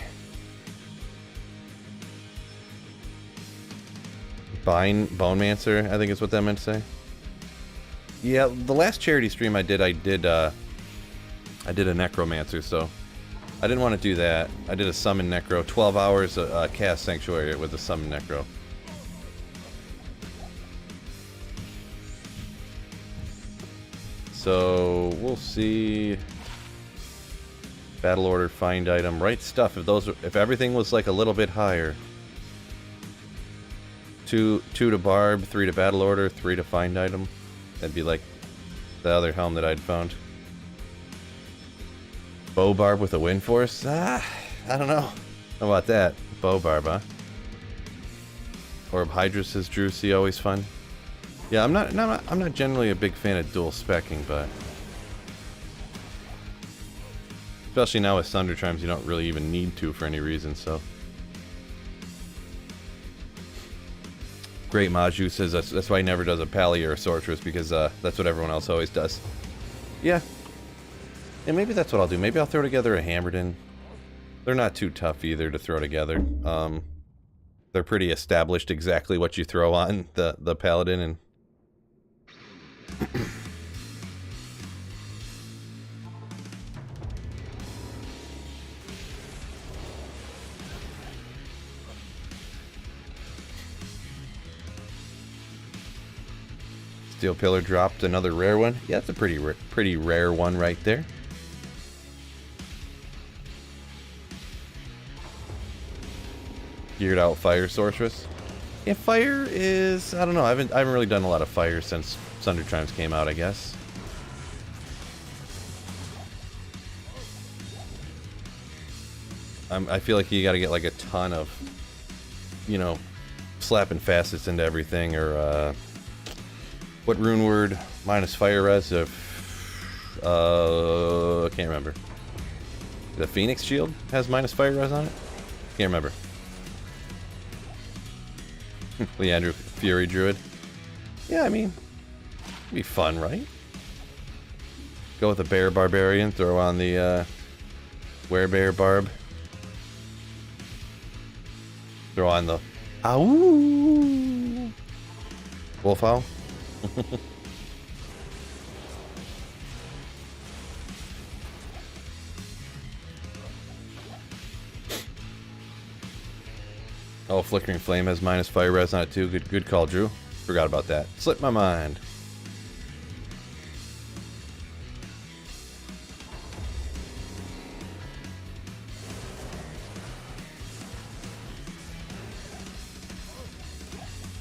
Bonemancer, I think is what that meant to say. Yeah, the last charity stream I did a necromancer, so I didn't want to do that. I did a summon necro, 12 hours cast sanctuary with a summon necro. So we'll see. Battle order, find item, right stuff. If everything was like a little bit higher. 2 to Barb, 3 to battle order, 3 to find item. That'd be like the other helm that I'd found. Bow Barb with a wind force? I don't know. How about that? Bow Barb, huh? Orb Hydra says Drew C, always fun. Yeah, I'm not generally a big fan of dual specking, but especially now with Thunder Chimes, you don't really even need to for any reason, so. Great Maju says that's why he never does a Pally or a Sorceress, because that's what everyone else always does. Yeah. And maybe that's what I'll do. Maybe I'll throw together a Hammerden. They're not too tough either to throw together. They're pretty established exactly what you throw on the Paladin, and Steel Pillar dropped another rare one. Yeah, that's a pretty rare one right there. Geared out Fire Sorceress. Yeah, Fire is, I don't know. I haven't really done a lot of Fire since Sunder Chimes came out, I guess. I feel like you got to get like a ton of, you know, slapping facets into everything, or what rune word minus fire res of I can't remember. The Phoenix Shield has minus fire res on it? Can't remember. Leandro Fury Druid. Yeah, I mean, it'd be fun, right? Go with a Bear Barbarian, throw on the Werebear Barb. Throw on the Ow! Wolf Owl. Oh, Flickering Flame has minus fire res on it too. Good call, Drew. Forgot about that. Slipped my mind.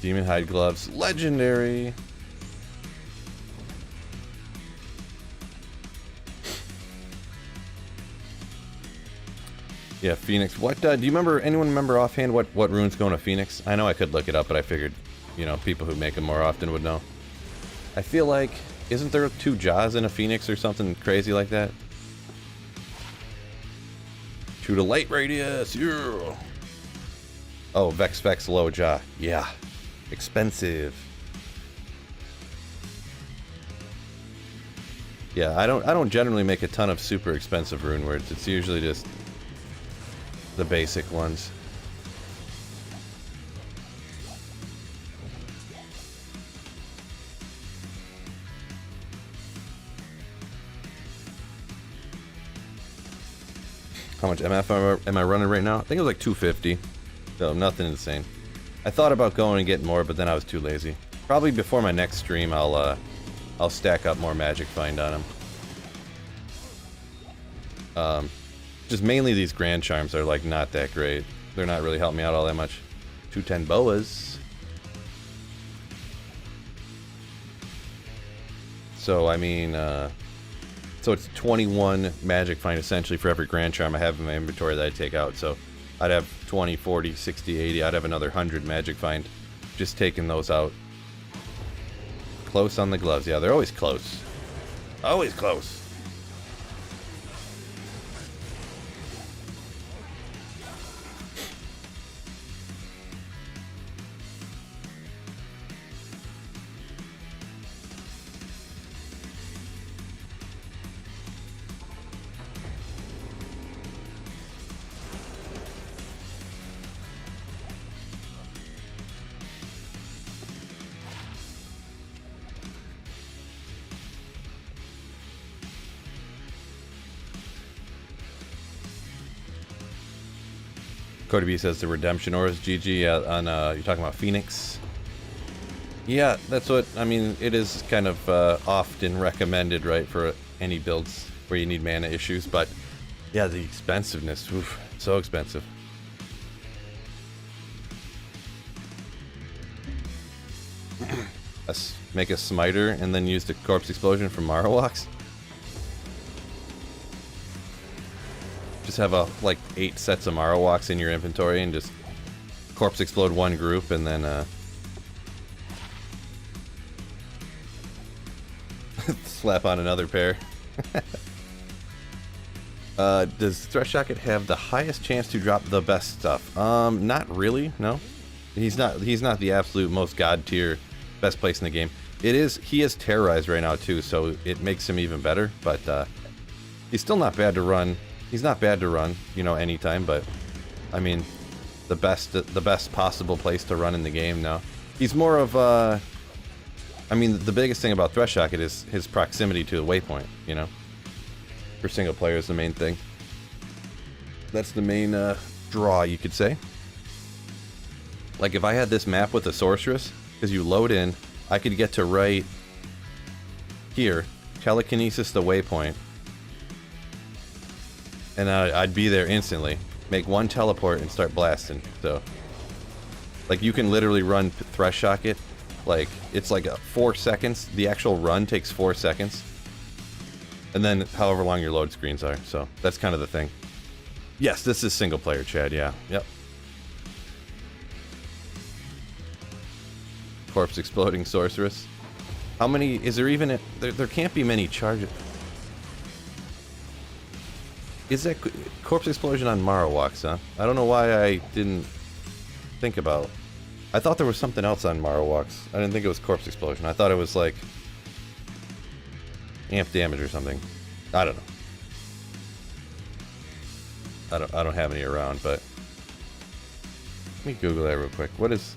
Demon Hide Gloves, legendary. Yeah, Phoenix. What do you remember? Anyone remember offhand what rune's going to Phoenix? I know I could look it up, but I figured, you know, people who make them more often would know. I feel like, isn't there 2 Jaws in a Phoenix or something crazy like that? Shoot a light radius. Yeah. Oh, Vex low Jaw. Yeah. Expensive. Yeah, I don't generally make a ton of super expensive rune words. It's usually just the basic ones. How much MF am I running right now? I think it was like 250. So nothing insane. I thought about going and getting more, but then I was too lazy. Probably before my next stream, I'll stack up more Magic Find on them. Just mainly these Grand Charms are like not that great. They're not really helping me out all that much. 210 boas. So I mean, so it's 21 Magic Find essentially for every Grand Charm I have in my inventory that I take out. So I'd have 20, 40, 60, 80. I'd have another 100 Magic Find just taking those out. Close on the gloves. Yeah, they're always close. Always close. Cody B says the Redemption Auras GG on you're talking about Phoenix. Yeah, that's what I mean. It is kind of often recommended, right, for any builds where you need mana issues. But yeah, the expensiveness, oof, so expensive. Make a smiter and then use the Corpse Explosion from Marowaks. Just have like 8 sets of Marowaks in your inventory and just Corpse Explode one group and then slap on another pair. Does Thresh Socket have the highest chance to drop the best stuff? Not really, no. He's not the absolute most god tier best place in the game. He is terrorized right now too, so it makes him even better, but he's still not bad to run. He's not bad to run, you know, anytime, but I mean the best possible place to run in the game now. He's more of I mean, the biggest thing about Thresh Socket is his proximity to the waypoint, you know? For single player is the main thing. That's the main draw, you could say. Like, if I had this map with a sorceress, because you load in, I could get to right here, telekinesis the waypoint, and I'd be there instantly. Make one teleport and start blasting, so... Like, you can literally run Thresh Socket. Like, it's like 4 seconds. The actual run takes 4 seconds. And then however long your load screens are. So, that's kind of the thing. Yes, this is single player, Chad, yeah. Yep. Corpse exploding sorceress. How many... Is there even... There can't be many charges... Is that... Corpse explosion on Marowaks, huh? I don't know why I didn't think about... I thought there was something else on Marowaks. I didn't think it was corpse explosion. I thought it was like amp damage or something. I don't know. I don't have any around, but let me Google that real quick. What is...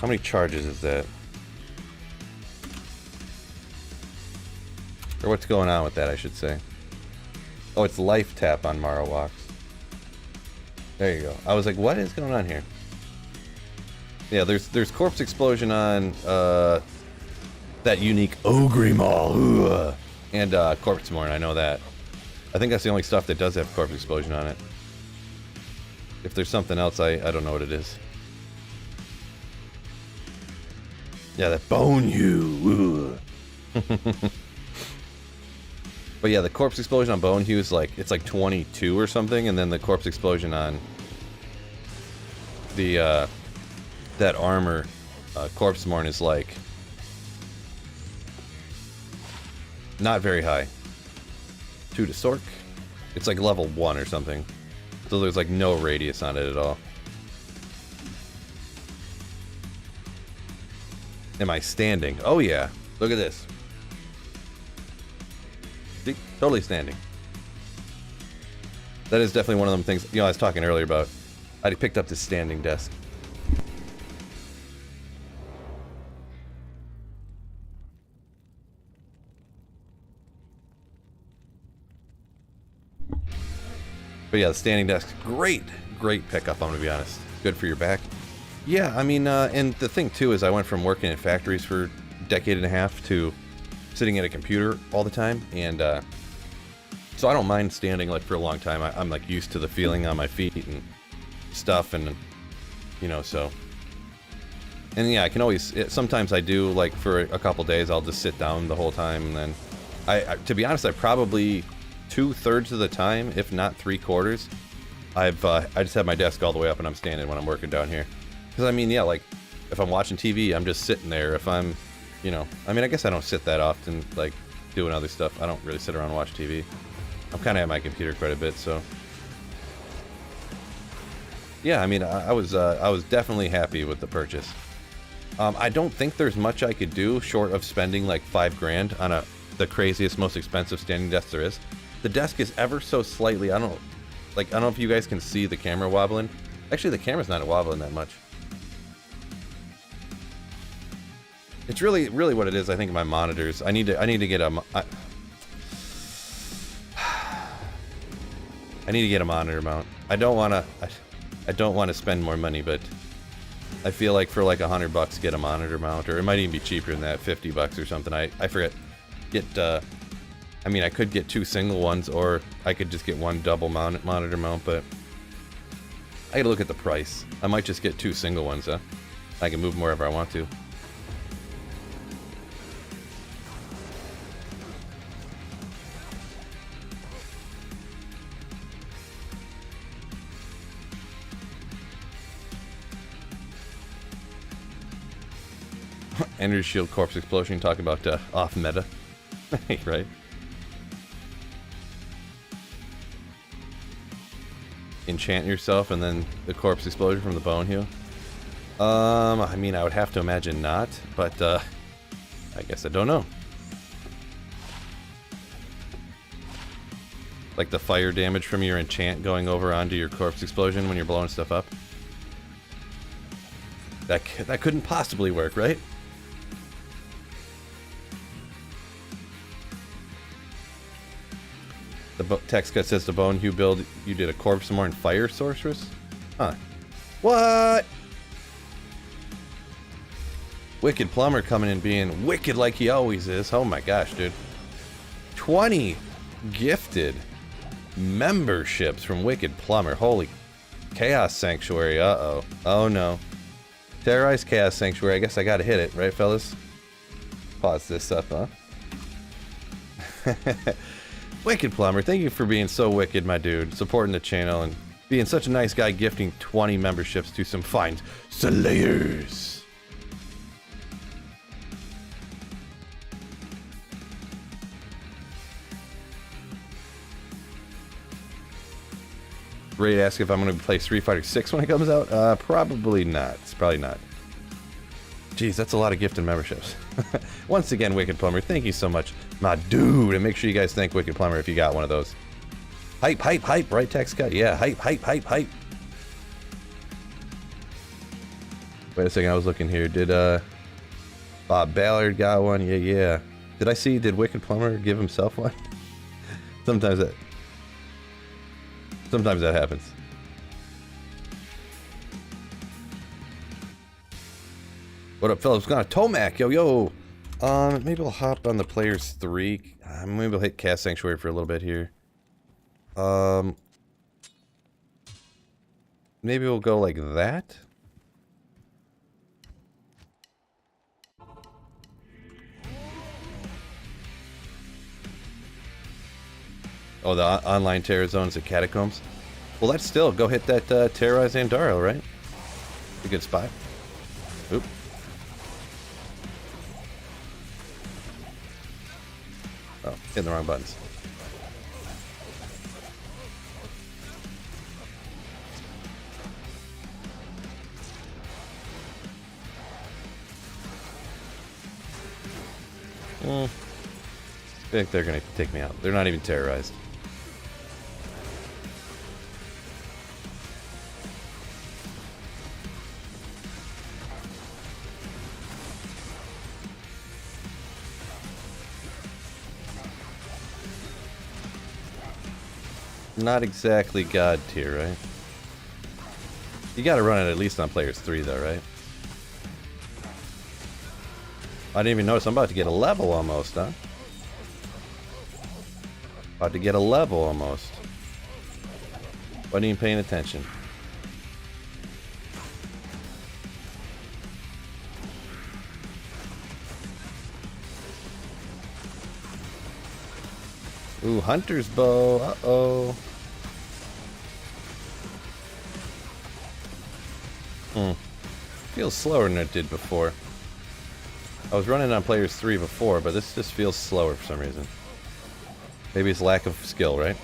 How many charges is that? Or what's going on with that, I should say. Oh, it's life tap on Marowaks. There you go. I was like, what is going on here? Yeah, there's corpse explosion on that unique Ogre Maul and corpse morn. I know that. I think that's the only stuff that does have corpse explosion on it. If there's something else, I don't know what it is. Yeah, that bone hue. But yeah, the corpse explosion on bone hue is like, it's like 22 or something, and then the corpse explosion on the that armor, corpse morn, is like not very high. 2 to Sork. It's like level 1 or something. So there's like no radius on it at all. Am I standing? Oh yeah. Look at this. See? Totally standing. That is definitely one of them things. You know, I was talking earlier about, I picked up this standing desk. But yeah, the standing desk, great pickup, I'm gonna be honest. Good for your back. Yeah, I mean, and the thing too is I went from working in factories for a decade and a half to sitting at a computer all the time, and so I don't mind standing like for a long time. I'm like used to the feeling on my feet and stuff, and you know, so. And yeah, I can always, sometimes I do, like for a couple days, I'll just sit down the whole time, and then, to be honest, I probably 2/3 of the time, if not 3/4, I just have my desk all the way up and I'm standing when I'm working down here. Because I mean, yeah, like if I'm watching TV, I'm just sitting there. If I'm, you know, I mean, I guess I don't sit that often, like doing other stuff. I don't really sit around and watch TV. I'm kind of at my computer quite a bit, so yeah. I mean, I was definitely happy with the purchase. I don't think there's much I could do short of spending like $5 grand on the craziest, most expensive standing desk there is. The desk is ever so slightly, I don't know if you guys can see the camera wobbling. Actually, the camera's not wobbling that much. It's really what it is. I think my monitors. I need to get a. I need to get a monitor mount. I don't want to spend more money, but I feel like for like $100 get a monitor mount, or it might even be cheaper than that, $50 or something. I forget. I mean, I could get 2 single ones, or I could just get 1 double monitor mount, but I gotta look at the price. I might just get 2 single ones, huh? I can move them wherever I want to. Energy Shield Corpse Explosion, talking about off meta. Right? Enchant yourself and then the corpse explosion from the bone heal. I mean, I would have to imagine not, but I guess I don't know. Like the fire damage from your enchant going over onto your corpse explosion when you're blowing stuff up. That couldn't possibly work, right? The text cut says the bone you build, you did a corpse more in fire sorceress? Huh. What? Wicked Plumber coming in being wicked like he always is. Oh my gosh, dude. 20 gifted memberships from Wicked Plumber. Holy Chaos Sanctuary. Uh-oh. Oh no. Terrorize Chaos Sanctuary. I guess I gotta hit it, right fellas? Pause this up, huh? Wicked Plumber, thank you for being so wicked, my dude. Supporting the channel and being such a nice guy, gifting 20 memberships to some fine slayers. Ray to ask if I'm going to play Street Fighter 6 when it comes out. Probably not. It's probably not. Jeez, that's a lot of gifted memberships. Once again, Wicked Plumber, thank you so much, my dude. And make sure you guys thank Wicked Plumber if you got one of those. Hype, hype, hype. Right, text cut? Yeah, hype, hype, hype, hype. Wait a second, I was looking here. Did Bob Ballard got one? Yeah, yeah. Did Wicked Plumber give himself one? Sometimes that happens. What up, fellas? What's going on? Tomac, yo, yo. Maybe we'll hop on the players 3. Maybe we'll hit Cast Sanctuary for a little bit here. Maybe we'll go like that. Oh, the online terror zones at Catacombs? Well, let's still go hit that Terrorize Andaro, right? A good spot. Oop. Oh, hitting the wrong buttons. I think they're gonna take me out. They're not even terrorized. Not exactly God tier, right? You gotta run it at least on players 3 though, right? I didn't even notice I'm about to get a level almost, huh? About to get a level almost. Wasn't even paying attention. Ooh, Hunter's Bow. Uh-oh. Feels slower than it did before. I was running on players 3 before, but this just feels slower for some reason. Maybe it's lack of skill, right?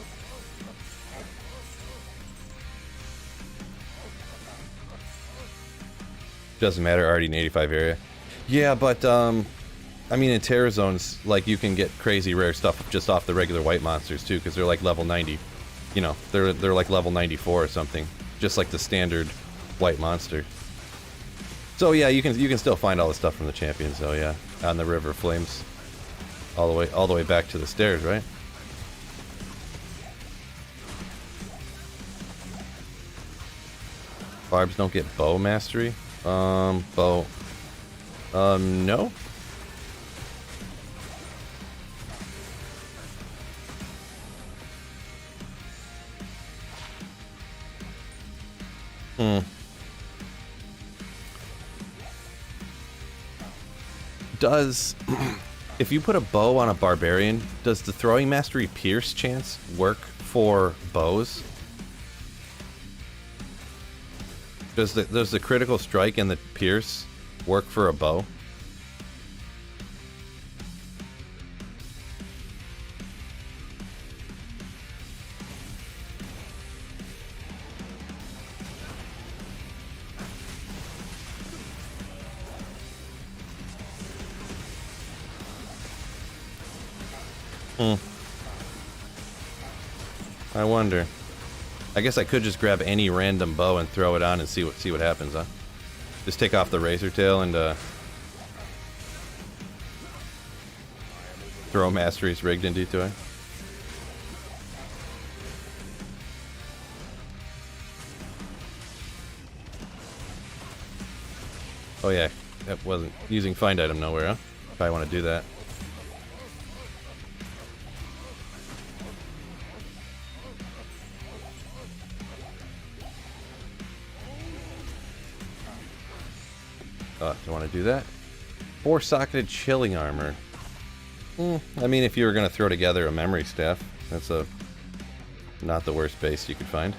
Doesn't matter, already in 85 area. Yeah, but, I mean, in Terror Zones, like, you can get crazy rare stuff just off the regular white monsters, too, because they're, like, level 90. You know, they're like, level 94 or something. Just like the standard white monster. So, yeah, you can still find all the stuff from the champions, though, yeah. On the River Flames. All the way back to the stairs, right? Barbs don't get bow mastery? Bow. No? Does... if you put a bow on a barbarian, does the throwing mastery pierce chance work for bows? Does the critical strike and the pierce work for a bow? Hmm. I wonder. I guess I could just grab any random bow and throw it on and see what happens, huh? Just take off the razor tail and throw Mastery's rigged in D2A. Oh yeah, that wasn't using find item nowhere, huh? Probably want to do that. Don't want to do that. 4-socketed chilling armor. I mean, if you were going to throw together a memory staff, that's not the worst base you could find.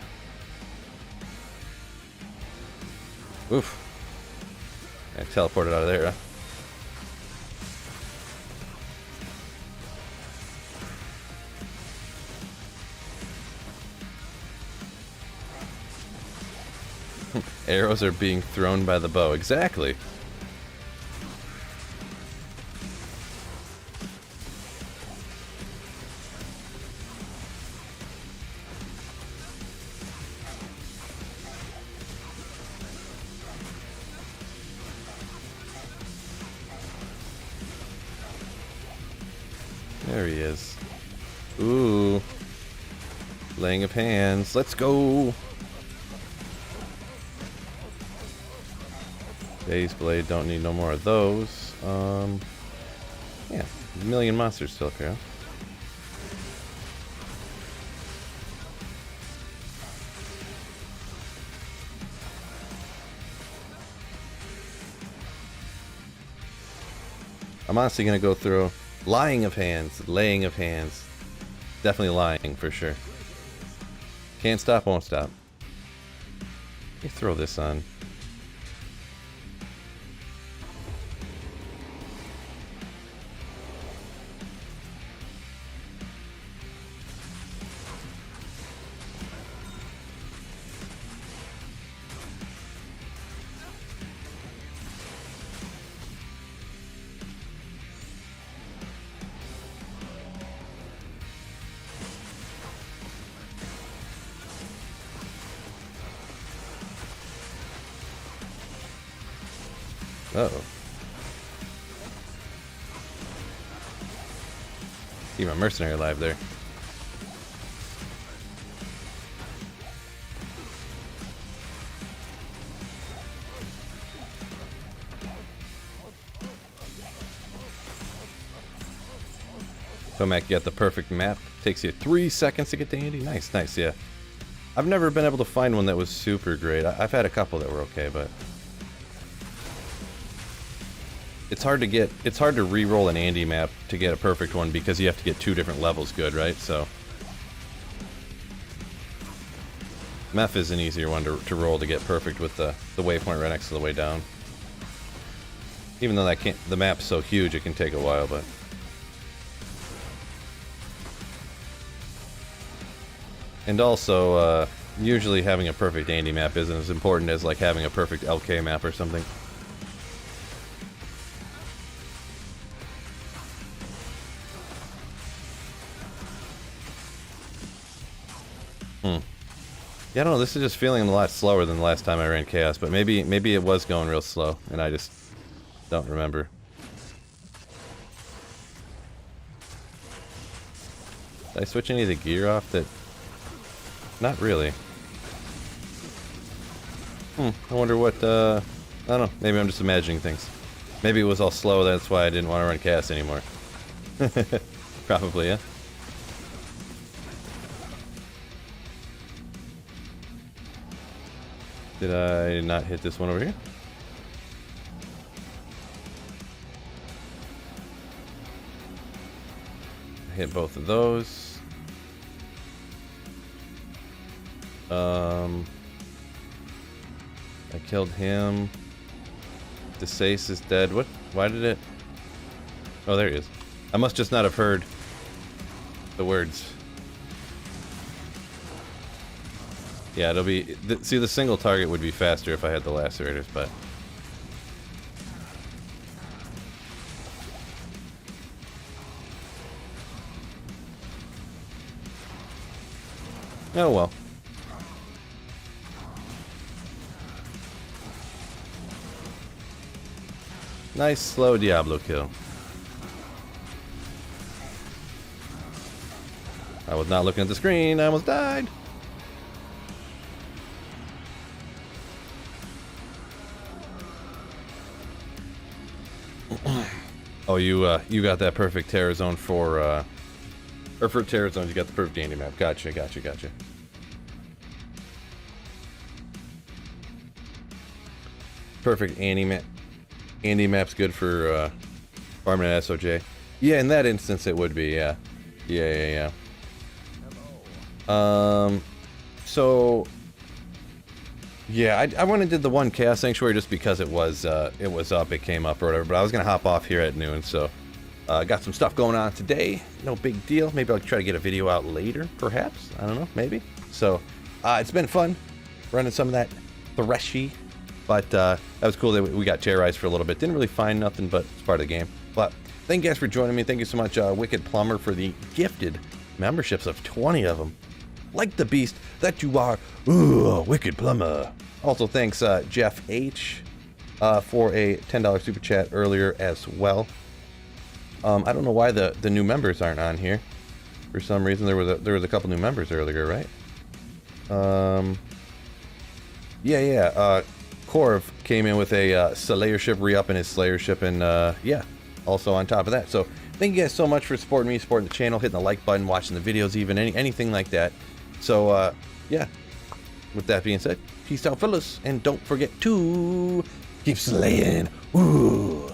Oof. I teleported out of there, huh? Arrows are being thrown by the bow. Exactly. There he is. Ooh. Laying of hands. Let's go. Daze Blade, don't need no more of those. Yeah, a million monsters still up here. I'm honestly gonna go through Lying of Hands, Laying of Hands. Definitely lying for sure. Can't stop, won't stop. Let me throw this on. Uh-oh. Keep my mercenary alive there. Tomac, you got the perfect map. Takes you 3 seconds to get to Andy. Nice, nice, yeah. I've never been able to find one that was super great. I've had a couple that were okay, but it's hard to re-roll an Andy map to get a perfect one because you have to get 2 different levels good, right? So Meph is an easier one to roll to get perfect with the waypoint right next to the way down. Even though the map's so huge, it can take a while, but and also usually having a perfect Andy map isn't as important as like having a perfect LK map or something. Yeah, I don't know, this is just feeling a lot slower than the last time I ran Chaos, but maybe it was going real slow, and I just don't remember. Did I switch any of the gear off that... Not really. I wonder what, I don't know, maybe I'm just imagining things. Maybe it was all slow, that's why I didn't want to run Chaos anymore. Probably, yeah. Did I not hit this one over here? I hit both of those. I killed him. Desace is dead. What? Why did it? Oh, there he is. I must just not have heard the words. Yeah, it'll be... See, the single target would be faster if I had the lacerators, but... Oh well. Nice slow Diablo kill. I was not looking at the screen. I almost died. Oh, you got that perfect terror zone for or for terror zones. You got the perfect Andy map. Gotcha. Perfect Andy map. Andy map's good for farming at SOJ. Yeah, in that instance it would be. Yeah. So yeah, I went and did the one Chaos Sanctuary just because it was up, it came up or whatever. But I was gonna hop off here at noon, so got some stuff going on today. No big deal. Maybe I'll try to get a video out later, perhaps. I don't know, maybe. So it's been fun running some of that Threshy, but that was cool that we got terrorized for a little bit. Didn't really find nothing, but it's part of the game. But thank you guys for joining me. Thank you so much, Wicked Plumber, for the gifted memberships of 20 of them. Like the beast that you are, ooh, Wicked Plumber. Also, thanks Jeff H for a $10 super chat earlier as well. I don't know why the new members aren't on here. For some reason, there was a couple new members earlier, right? Yeah. Corv came in with a Slayership, re-upping his Slayership, and yeah, also on top of that. So thank you guys so much for supporting me, supporting the channel, hitting the like button, watching the videos, even anything like that. So yeah, with that being said, peace out, fellas, and don't forget to keep slaying. Ooh.